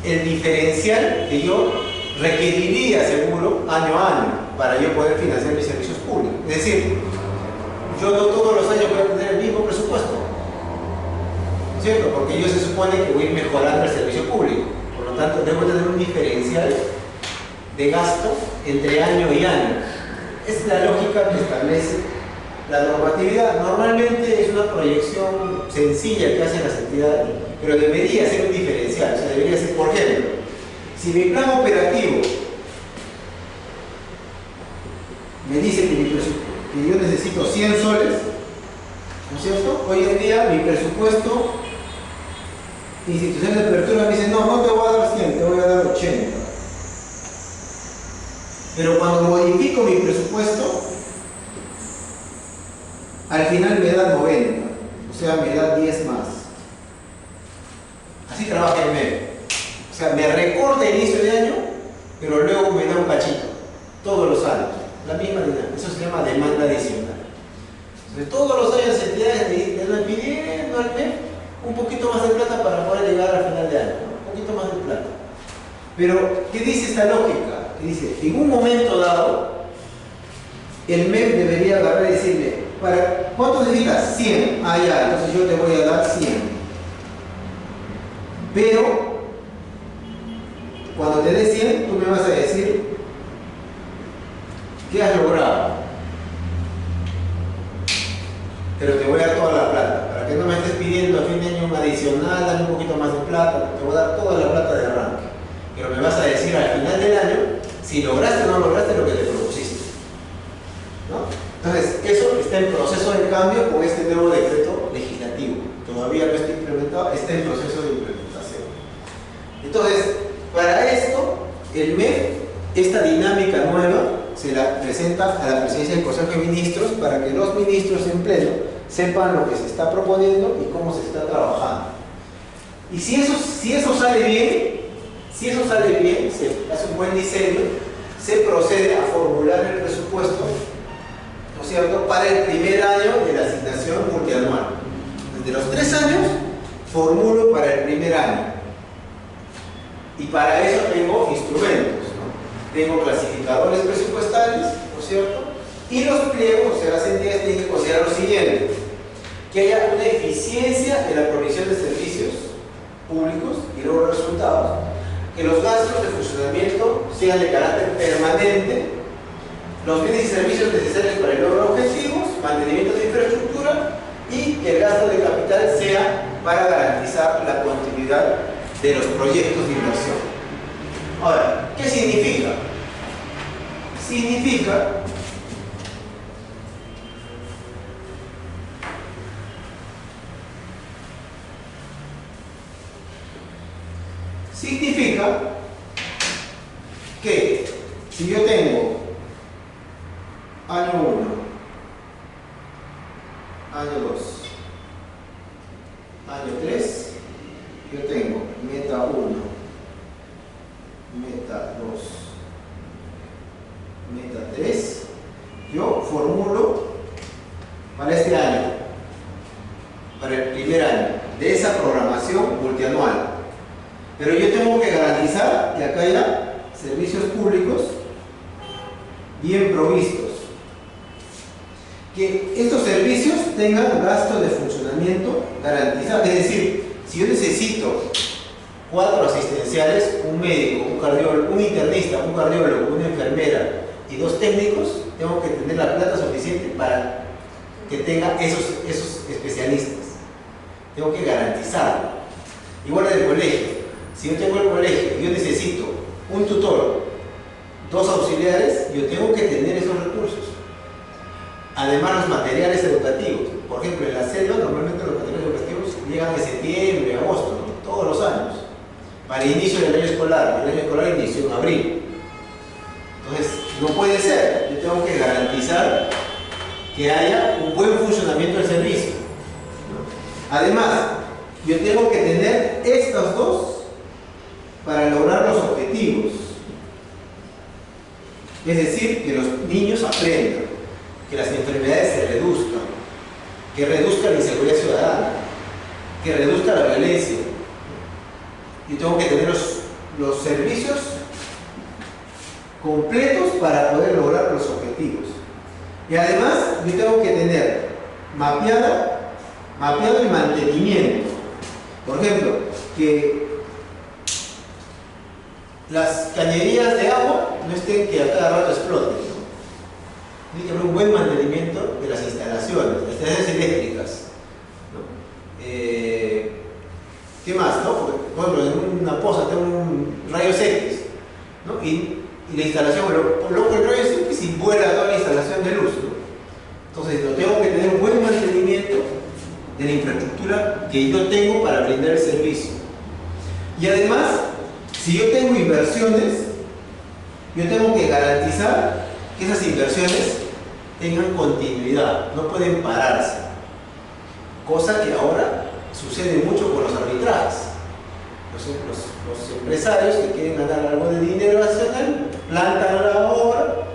Speaker 1: el diferencial que yo requeriría seguro año a año. para yo poder financiar mis servicios públicos. Es decir, yo no todos los años voy a tener el mismo presupuesto, ¿cierto? Porque yo se supone que voy a ir mejorando el servicio público. Por lo tanto, debo tener un diferencial de gasto entre año y año. Es la lógica que establece la normatividad. Normalmente es una proyección sencilla que hacen las entidades, pero debería ser un diferencial. O sea, debería ser, por ejemplo, si mi plan operativo me dice que yo necesito 100 soles, ¿no es cierto? Hoy en día mi presupuesto institucional de apertura me dice, no, no te voy a dar 100, te voy a dar 80. Pero cuando modifico mi presupuesto, al final me da 90, o sea, me da 10 más. Así trabaja el MEP. O sea, me recorta el inicio de año, pero luego me da un cachito, todos los años, la misma dinámica. Eso se llama demanda adicional. Entonces, todos los años entidades me están pidiendo al MEP un poquito más de plata para poder llegar al final de año, ¿no? Un poquito más de plata. Pero, ¿qué dice esta lógica? Que dice, en un momento dado, el MEP debería agarrar y decirle, ¿cuánto necesitas? 100. Ah, ya, entonces yo te voy a dar 100. Pero, cuando te dé 100, tú me vas a decir, ¿qué has logrado? Pero te voy a dar toda la plata, para que no me estés pidiendo a fin de año un adicional, dame un poquito más de plata, te voy a dar toda la plata de arranque. Pero me vas a decir al final del año, si lograste o no lograste lo que te propusiste, ¿no? Entonces, eso está en proceso de cambio con este nuevo decreto legislativo. Todavía no está implementado, está en proceso de implementación. Entonces, para esto, el MEP, esta dinámica nueva, se la presenta a la presidencia del Consejo de Ministros para que los ministros en pleno sepan lo que se está proponiendo y cómo se está trabajando. Y si eso sale bien, se hace un buen diseño, se procede a formular el presupuesto, ¿no es cierto?, para el primer año de la asignación multianual. Desde los 3 años, formulo para el primer año. Y para eso tengo instrumentos, ¿no? Tengo clasificadores presupuestales, ¿no es cierto? Y los pliegos, o sea, las entidades tienen que considerar lo siguiente: que haya una eficiencia en la provisión de servicios públicos y luego los resultados, que los gastos de funcionamiento sean de carácter permanente, los bienes y servicios necesarios para el logro de objetivos, mantenimiento de infraestructura y que el gasto de capital sea para garantizar la continuidad de los proyectos de inversión. Ahora, ¿qué significa? Significa que si yo tengo año 1, año 2, año 3, yo tengo meta 1, meta 2, meta 3, yo formulo para este año, para el primer año de esa programación multianual. Pero yo tengo que garantizar que acá haya servicios públicos bien provistos. Que estos servicios tengan gasto de funcionamiento garantizado. Es decir, si yo necesito 4 asistenciales, un médico, un cardiólogo, un internista, un cardiólogo, una enfermera y 2 técnicos, tengo que tener la plata suficiente para que tenga esos especialistas. Tengo que garantizarlo. Igual en el colegio. Si yo tengo el colegio y yo necesito un tutor, 2 auxiliares, yo tengo que tener esos recursos. Además, los materiales educativos. Por ejemplo, en la selva normalmente los materiales educativos llegan en septiembre, agosto, ¿no? Todos los años. Para el inicio del año escolar. El año escolar inició en abril. Entonces, no puede ser. Yo tengo que garantizar que haya un buen funcionamiento del servicio. Además, yo tengo que tener estas 2 para lograr los objetivos. Es decir, que los niños aprendan, que las enfermedades se reduzcan, que reduzca la inseguridad ciudadana, que reduzca la violencia. Y tengo que tener los servicios completos para poder lograr los objetivos. Y además yo tengo que tener mapeado el mantenimiento. Por ejemplo, que las cañerías de agua no estén que a cada rato exploten, ¿no? Tiene que haber un buen mantenimiento de las instalaciones eléctricas, ¿no? ¿Qué más? ¿No? Por ejemplo, en una poza tengo un rayos X, ¿no? Y la instalación, luego el rayos X y vuela toda la instalación de luz, ¿no? Entonces, yo tengo que tener un buen mantenimiento de la infraestructura que yo tengo para brindar el servicio. Y además, si yo tengo inversiones, yo tengo que garantizar que esas inversiones tengan continuidad, no pueden pararse. Cosa que ahora sucede mucho con los arbitrajes. Los empresarios que quieren ganar algo de dinero adicional plantan la obra,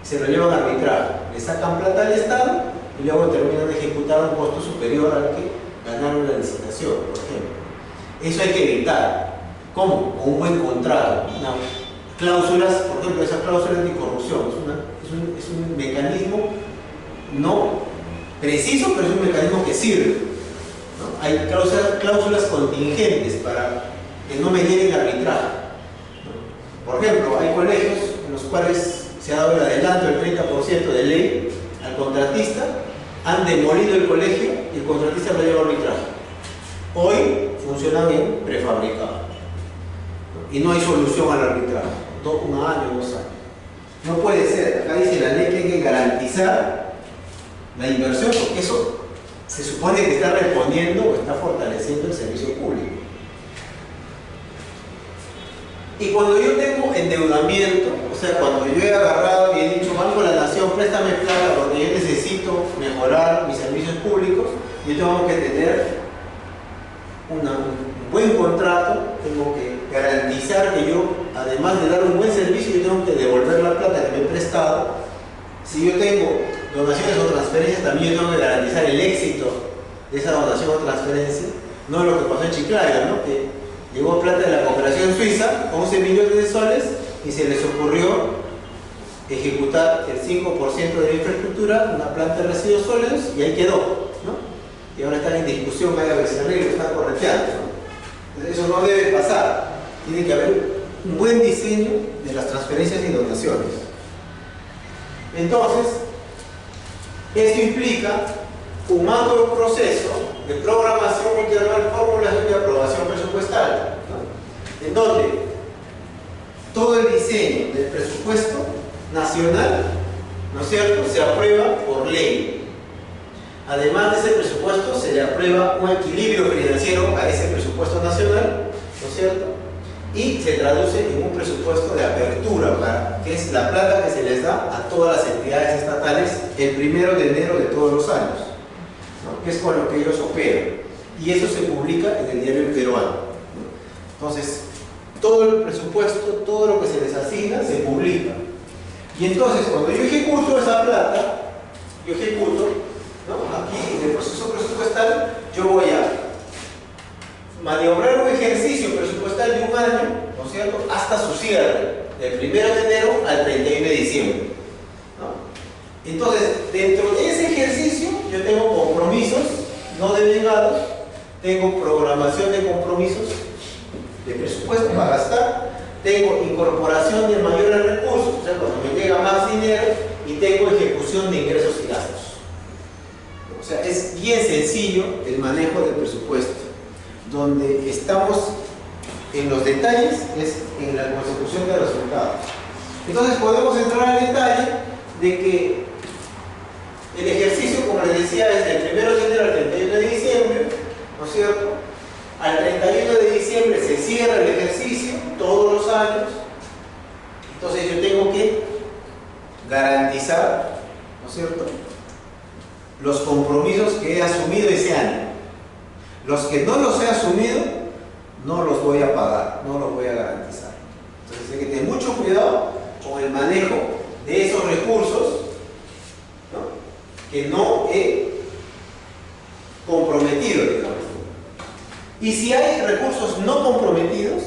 Speaker 1: se lo llevan a arbitraje, le sacan plata al Estado y luego terminan de ejecutar un costo superior al que ganaron la licitación, por ejemplo. Eso hay que evitar. ¿Cómo? Con un buen contrato. Cláusulas, por ejemplo, esa cláusula anticorrupción es un mecanismo no preciso, pero es un mecanismo que sirve, ¿no? Hay cláusulas contingentes para que no me lleven a arbitraje, ¿no? Por ejemplo, hay colegios en los cuales se ha dado el adelanto del 30% de ley al contratista, han demolido el colegio y el contratista lo lleva a arbitraje. Hoy funciona bien prefabricado, ¿no? Y no hay solución al arbitraje, un año, 2 años. No puede ser. Acá dice la ley que hay que garantizar la inversión, porque eso se supone que está respondiendo o está fortaleciendo el servicio público. Y cuando yo tengo endeudamiento, o sea, cuando yo he agarrado y he dicho, Banco de la Nación, préstame plata porque yo necesito mejorar mis servicios públicos, yo tengo que tener un buen contrato, tengo que garantizar que yo, además de dar un buen servicio, yo tengo que devolver la plata que me he prestado. Si yo tengo donaciones o transferencias, también yo tengo que garantizar el éxito de esa donación o transferencia. No lo que pasó en Chiclayo, ¿no? Que llegó plata de la cooperación suiza, 11 millones de soles, y se les ocurrió ejecutar el 5% de la infraestructura, una planta de residuos sólidos, y ahí quedó, ¿no? Y ahora están en discusión, vaya Becerril, lo están correteando, ¿no? Entonces, eso no debe pasar. Tiene que haber un buen diseño de las transferencias y donaciones. Entonces, esto implica un macro proceso de programación multianual, formulación y aprobación presupuestal, ¿no? En donde todo el diseño del presupuesto nacional, ¿no es cierto?, se aprueba por ley. Además de ese presupuesto, se le aprueba un equilibrio financiero a ese presupuesto nacional, ¿no es cierto?, y se traduce en un presupuesto de apertura, que es la plata que se les da a todas las entidades estatales el 1 de enero de todos los años, ¿no?, que es con lo que ellos operan. Y eso se publica en el diario El Peruano, ¿no? Entonces, todo el presupuesto, todo lo que se les asigna, se publica. Y entonces, cuando yo ejecuto esa plata, yo ejecuto, ¿no?, aquí en el proceso presupuestal, yo voy a maniobrar un ejercicio presupuestal de un año, ¿no es cierto?, hasta su cierre, del 1 de enero al 31 de diciembre, ¿no? Entonces, dentro de ese ejercicio, yo tengo compromisos no denegados, tengo programación de compromisos de presupuesto para gastar, tengo incorporación de mayores recursos, o sea, cuando me llega más dinero, y tengo ejecución de ingresos y gastos. O sea, es bien sencillo el manejo del presupuesto. Donde estamos en los detalles es en la consecución de resultados. Entonces podemos entrar al detalle de que el ejercicio, como les decía, es del 1 de enero al 31 de diciembre, ¿no es cierto? Al 31 de diciembre se cierra el ejercicio, todos los años. Entonces yo tengo que garantizar, ¿no es cierto?, los compromisos que he asumido ese año. Los que no los he asumido, no los voy a pagar, no los voy a garantizar. Entonces hay que tener mucho cuidado con el manejo de esos recursos, ¿no?, que no he comprometido, digamos. Y si hay recursos no comprometidos,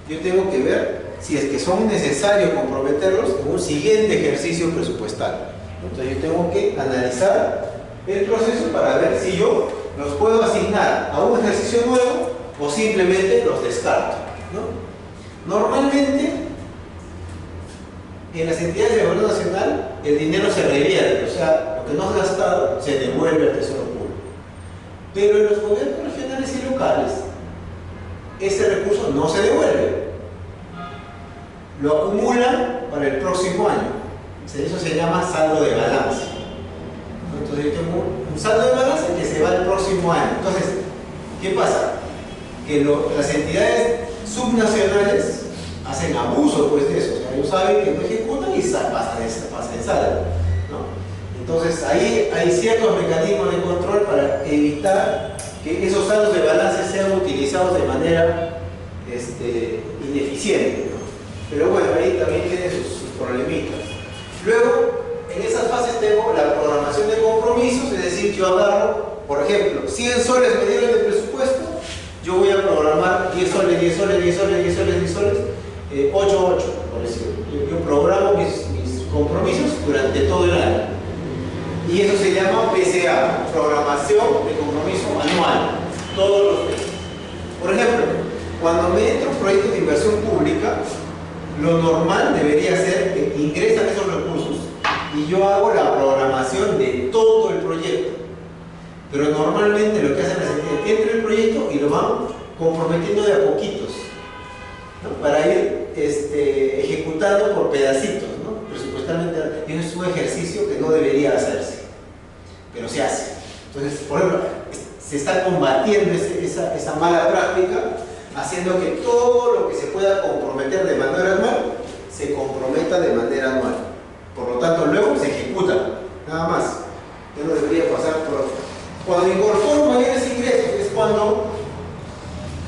Speaker 1: yo tengo que ver si es que son necesarios comprometerlos en un siguiente ejercicio presupuestal. Entonces yo tengo que analizar el proceso para ver si yo los puedo asignar a un ejercicio nuevo o simplemente los descarto, ¿no? Normalmente en las entidades de gobierno nacional el dinero se revierte, o sea, lo que no has gastado se devuelve al Tesoro Público. Pero en los gobiernos regionales y locales ese recurso no se devuelve, lo acumulan para el próximo año. Eso se llama saldo de balance. Entonces yo tengo un saldo de balance que se va el próximo año. Entonces, ¿qué pasa? Que las entidades subnacionales hacen abuso pues de eso. O sea, ellos saben que no ejecutan y pasa en saldo, ¿no? Entonces ahí hay ciertos mecanismos de control para evitar que esos saldos de balance sean utilizados de manera ineficiente, ¿no? Pero bueno, ahí también tiene sus problemitas. Luego, en esas fases tengo la programación de compromisos, es decir, yo agarro, por ejemplo, 100 soles me dieron de presupuesto, yo voy a programar 10 soles, 10 soles, 10 soles, 10 soles, 10 soles, 8, 8, por decirlo. Yo programo mis compromisos durante todo el año. Y eso se llama PCA, Programación de Compromiso Anual, todos los meses. Por ejemplo, cuando me entra un proyecto de inversión pública, lo normal debería ser que ingresan esos recursos y yo hago la programación de todo el proyecto. Pero normalmente lo que hacen las entidades, entra el proyecto y lo van comprometiendo de a poquitos, ¿no? Para ir ejecutando por pedacitos, ¿no? Presupuestalmente, eso es un ejercicio que no debería hacerse, pero se hace. Entonces, por ejemplo, se está combatiendo esa mala práctica, haciendo que todo lo que se pueda comprometer de manera anual se comprometa de manera anual. Por lo tanto, luego se ejecuta, nada más. Ya no debería pasar por... Cuando incorporo mayores ingresos es cuando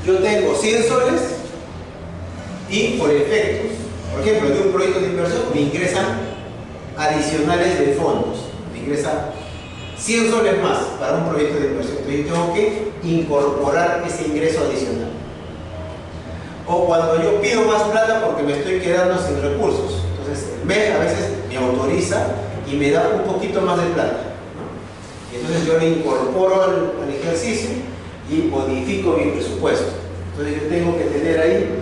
Speaker 1: yo tengo 100 soles y por efectos, por ejemplo, de un proyecto de inversión me ingresan adicionales de fondos, me ingresan 100 soles más para un proyecto de inversión. Entonces yo tengo que incorporar ese ingreso adicional. O cuando yo pido más plata porque me estoy quedando sin recursos. Entonces el MES a veces me autoriza y me da un poquito más de plata, ¿no? Y entonces yo le incorporo al ejercicio y modifico mi presupuesto. Entonces yo tengo que tener ahí,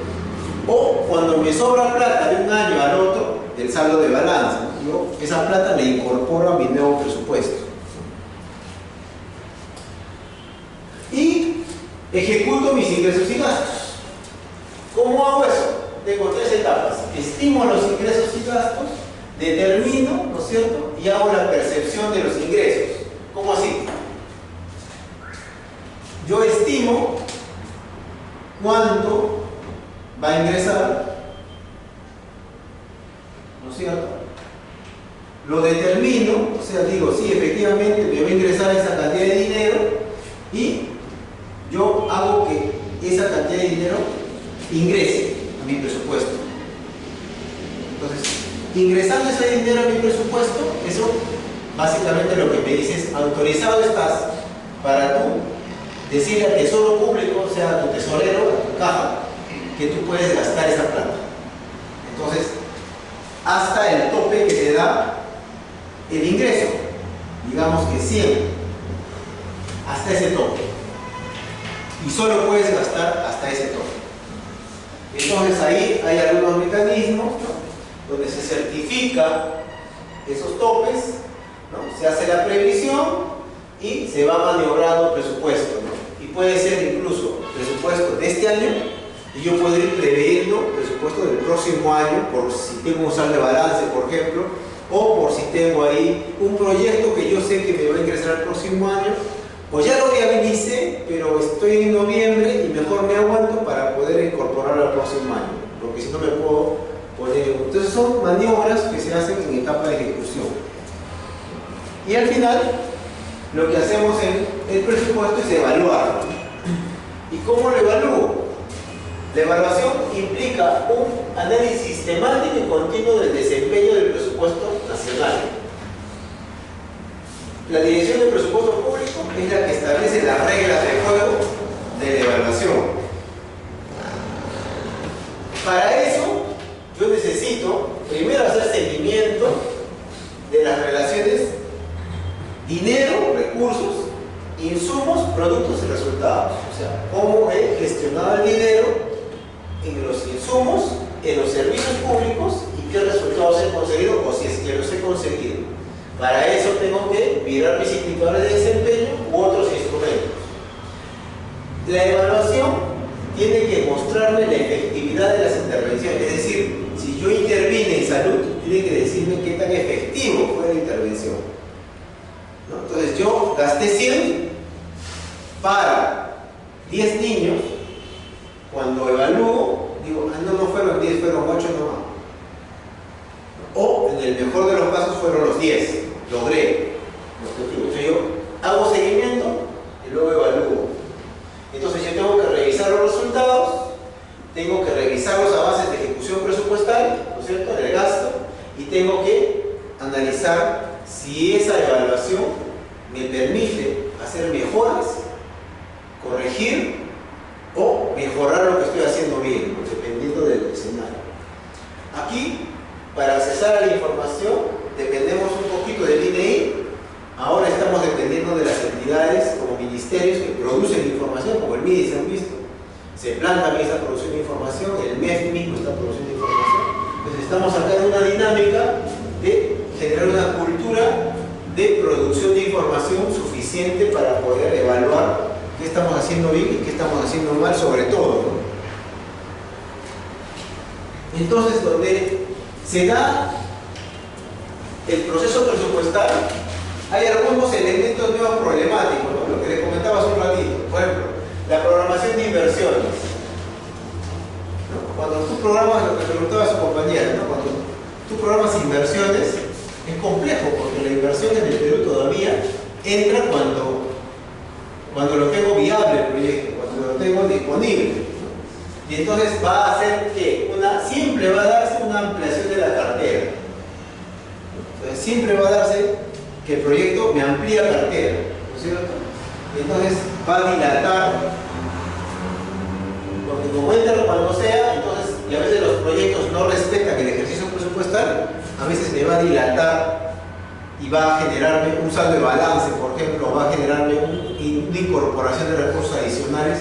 Speaker 1: o cuando me sobra plata de un año al otro, del saldo de balance, ¿no? Yo esa plata le incorporo a mi nuevo presupuesto. Y ejecuto mis ingresos y gastos. ¿Cómo hago eso? Tengo 3 etapas. Estimo los ingresos y gastos, determino, ¿no es cierto? Y hago la percepción de los ingresos. ¿Cómo así? Yo estimo cuánto va a ingresar, ¿no es cierto? Lo determino, o sea, digo, sí, efectivamente me va a ingresar esa cantidad de dinero y yo hago que esa cantidad de dinero ingrese a mi presupuesto. Entonces, ingresando ese dinero a mi presupuesto, eso básicamente lo que me dice es: autorizado estás para tú decirle al Tesoro Público, o sea, a tu tesorero, a tu caja, que tú puedes gastar esa plata. Entonces, hasta el tope que te da el ingreso, digamos que 100, hasta ese tope. Y solo puedes gastar hasta ese tope. Entonces ahí hay algunos mecanismos, ¿no?, donde se certifica esos topes, ¿no? Se hace la previsión y se va maniobrando presupuesto, ¿no? Y puede ser incluso presupuesto de este año y yo puedo ir preveyendo presupuesto del próximo año por si tengo un saldo de balance, por ejemplo, o por si tengo ahí un proyecto que yo sé que me va a ingresar el próximo año. Pues ya lo viabilicé, pero estoy en noviembre y mejor me aguanto para poder incorporarlo al próximo año, porque si no me puedo poner... Entonces son maniobras que se hacen en etapa de ejecución. Y al final, lo que hacemos en el presupuesto es evaluarlo. ¿Y cómo lo evalúo? La evaluación implica un análisis sistemático y continuo del desempeño del presupuesto nacional. La Dirección de Presupuesto Público es la que establece las reglas de juego de la evaluación. Para eso dinero, recursos, insumos, productos y resultados. O sea, cómo he gestionado el dinero en los insumos, en los servicios públicos y qué resultados he conseguido o si es que los he conseguido. Para eso tengo que mirar mis indicadores de desempeño u otros instrumentos. La evaluación tiene que mostrarme la efectividad de las intervenciones, es decir, si yo intervine en salud, tiene que decirme qué tan efectivo fue la intervención. ¿No? Entonces yo gasté 100 para 10 niños, cuando evalúo, digo, no fueron 10, fueron 8 nomás. O en el mejor de los casos fueron los 10, logré el objetivo. Entonces yo hago seguimiento y luego evalúo. Entonces yo tengo que revisar los resultados, tengo que revisar los avances de ejecución presupuestal, ¿no es cierto?, del gasto, y tengo que analizar si esa evaluación me permite hacer mejoras, corregir o mejorar lo que estoy haciendo bien, dependiendo del escenario. Aquí, para accesar a la información, dependemos un poquito del INEI. Ahora estamos dependiendo de las entidades como ministerios que producen información, como el MIDI, se han visto. CEPLAN también está produciendo información, el MEF mismo está produciendo información. Entonces estamos acá en una dinámica de generar una cultura de producción de información suficiente para poder evaluar qué estamos haciendo bien y qué estamos haciendo mal, sobre todo, ¿no? Entonces, donde se da el proceso presupuestal, hay algunos elementos nuevos problemáticos, ¿no? Lo que les comentaba hace un ratito. Por ejemplo, la programación de inversiones, ¿no? Cuando tú programas, lo que preguntaba su compañera, ¿no? Cuando tú programas inversiones, es complejo porque la inversión en el Perú todavía entra cuando lo tengo viable el proyecto, cuando lo tengo disponible, ¿no? Y entonces va a hacer que siempre va a darse una ampliación de la cartera. Entonces siempre va a darse que el proyecto me amplía cartera, ¿no es cierto? Y entonces va a dilatar, porque como entra cuando sea, entonces, y a veces los proyectos no respetan el ejercicio presupuestal, a veces me va a dilatar y va a generarme un saldo de balance, por ejemplo, va a generarme una incorporación de recursos adicionales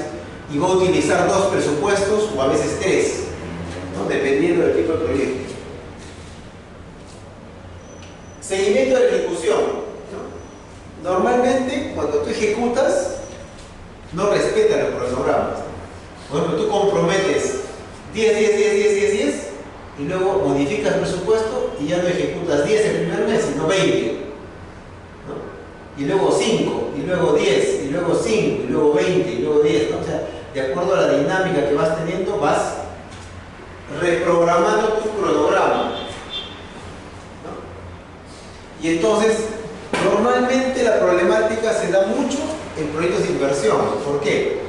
Speaker 1: y va a utilizar 2 presupuestos o a veces 3, ¿no? Dependiendo del tipo de proyecto. Seguimiento de la ejecución, ¿no? Normalmente, cuando tú ejecutas, no respetas los cronogramas. Por ejemplo, tú comprometes 10, y luego modificas el presupuesto y ya no ejecutas 10 el primer mes, sino 20. ¿No? Y luego 5, y luego 10, y luego 5, y luego 20, y luego 10. ¿No? O sea, de acuerdo a la dinámica que vas teniendo, vas reprogramando tu cronograma. Y entonces, normalmente la problemática se da mucho en proyectos de inversión. ¿Por qué?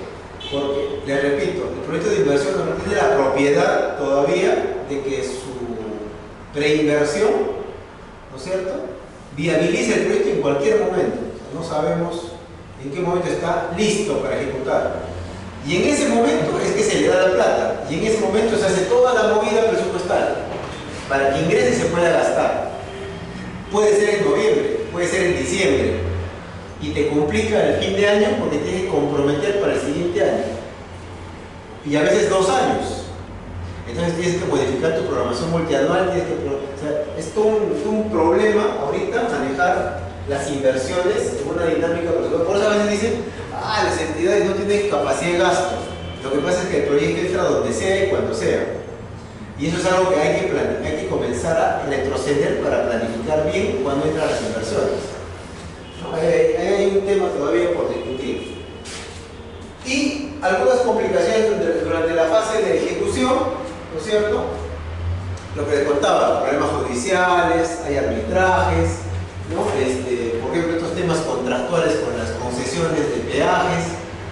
Speaker 1: Porque, les repito, el proyecto de inversión no tiene la propiedad todavía de que su preinversión, ¿no es cierto?, viabilice el proyecto en cualquier momento. O sea, no sabemos en qué momento está listo para ejecutar. Y en ese momento es que se le da la plata. Y en ese momento se hace toda la movida presupuestal para que ingrese y se pueda gastar. Puede ser en noviembre, puede ser en diciembre, y te complica el fin de año porque tienes que comprometer para el siguiente año, y a veces 2 años. Entonces tienes que modificar tu programación multianual, o sea, es todo un problema ahorita manejar las inversiones en una dinámica presupuestal. Por eso a veces dicen, las entidades no tienen capacidad de gasto. Lo que pasa es que el proyecto entra donde sea y cuando sea. Y eso es algo que hay que comenzar a retroceder para planificar bien cuando entran las inversiones. ¿No? Hay un tema todavía por discutir. Y algunas complicaciones durante la fase de ejecución, ¿no es cierto? Lo que les contaba, problemas judiciales, hay arbitrajes, ¿no? Por ejemplo, estos temas contractuales con las concesiones de peajes,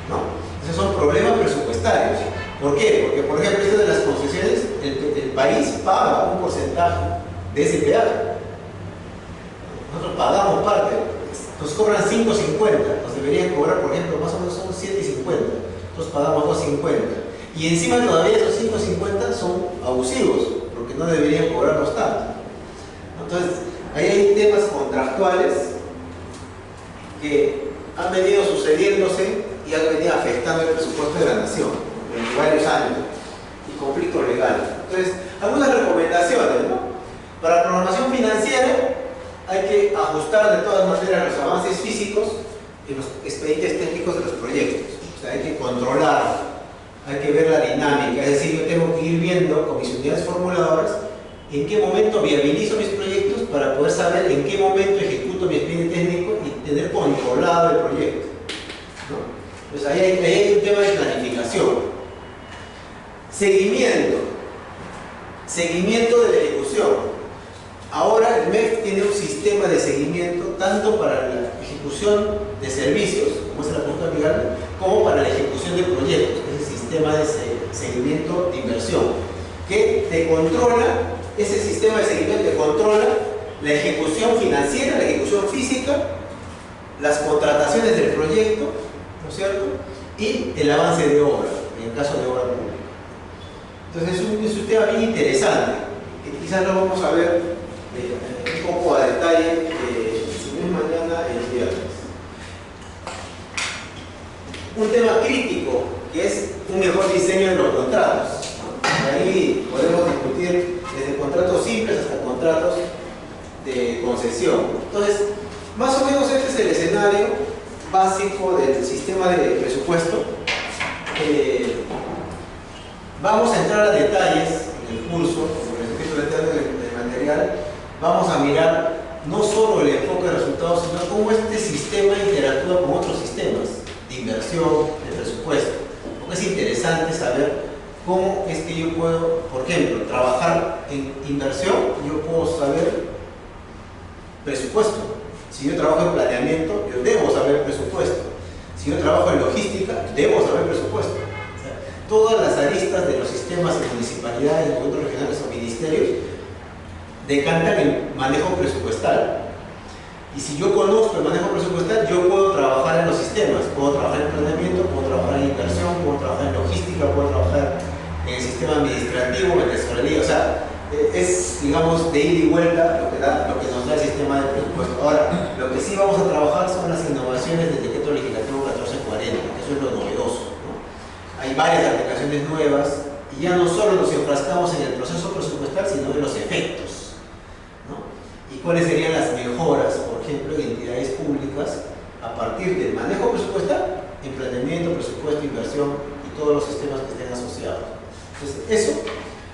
Speaker 1: ¿no? Esos son problemas presupuestarios. ¿Por qué? Porque, por ejemplo, esto de las concesiones, el país paga un porcentaje de ese peaje. Nosotros pagamos parte, nos cobran 5.50, nos deberían cobrar, por ejemplo, más o menos son 7.50, nosotros pagamos 2.50. Y encima todavía esos 5.50 son abusivos, porque no deberían cobrarnos tanto. Entonces, ahí hay temas contractuales que han venido sucediéndose y han venido afectando el presupuesto de la nación durante varios años y conflictos legales. Entonces, algunas recomendaciones, ¿no? Para programación financiera hay que ajustar de todas maneras los avances físicos en los expedientes técnicos de los proyectos. O sea, hay que controlar, hay que ver la dinámica, es decir, yo tengo que ir viendo con mis unidades formuladoras en qué momento viabilizo mis proyectos para poder saber en qué momento ejecuto mi expediente técnico y tener controlado el proyecto, ¿no? Pues ahí hay un tema de planificación. Seguimiento de la ejecución. Ahora el MEF tiene un sistema de seguimiento tanto para la ejecución de servicios, como es la consulta amigable, como para la ejecución de proyectos, es el sistema de seguimiento de inversión, que te controla, ese sistema de seguimiento te controla la ejecución financiera, la ejecución física, las contrataciones del proyecto, ¿no es cierto? Y el avance de obra, en el caso de obra pública. Entonces es un tema bien interesante, que quizás lo vamos a ver un poco a detalle, si no es mañana, el viernes. Un tema crítico, que es un mejor diseño de los contratos, ¿no? Ahí podemos discutir desde contratos simples hasta contratos de concesión. Entonces, más o menos este es el escenario básico del sistema de presupuesto. Vamos a entrar a detalles en el curso, como les estoy planteando en el material. Vamos a mirar no solo el enfoque de resultados, sino cómo este sistema interactúa con otros sistemas de inversión, de presupuesto. Porque es interesante saber cómo es que yo puedo, por ejemplo, trabajar en inversión, yo puedo saber presupuesto. Si yo trabajo en planeamiento, yo debo saber presupuesto. Si yo trabajo en logística, debo saber presupuesto. O sea, todas las aristas de los sistemas de municipalidades, gobiernos regionales o ministerios decantan el manejo presupuestal. Y si yo conozco el manejo presupuestal, yo puedo trabajar en los sistemas, puedo trabajar en planeamiento, puedo trabajar en inversión, puedo trabajar en logística, puedo trabajar en el sistema administrativo, en tesorería. O sea, es, digamos, de ida y vuelta lo que nos da el sistema de presupuesto. Ahora, lo que sí vamos a trabajar son las innovaciones del decreto legislativo 1440, que eso es lo novedoso, ¿no? Hay varias aplicaciones nuevas y ya no solo nos enfrascamos en el proceso presupuestal, sino en los efectos, ¿no? Y cuáles serían las mejoras, por ejemplo, en entidades públicas a partir del manejo presupuestal, en planeamiento, presupuesto, inversión y todos los sistemas que estén asociados. Entonces, eso.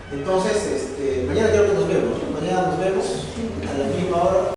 Speaker 1: Entonces, mañana creo que nos vemos, ¿no? Mañana nos vemos a la misma hora.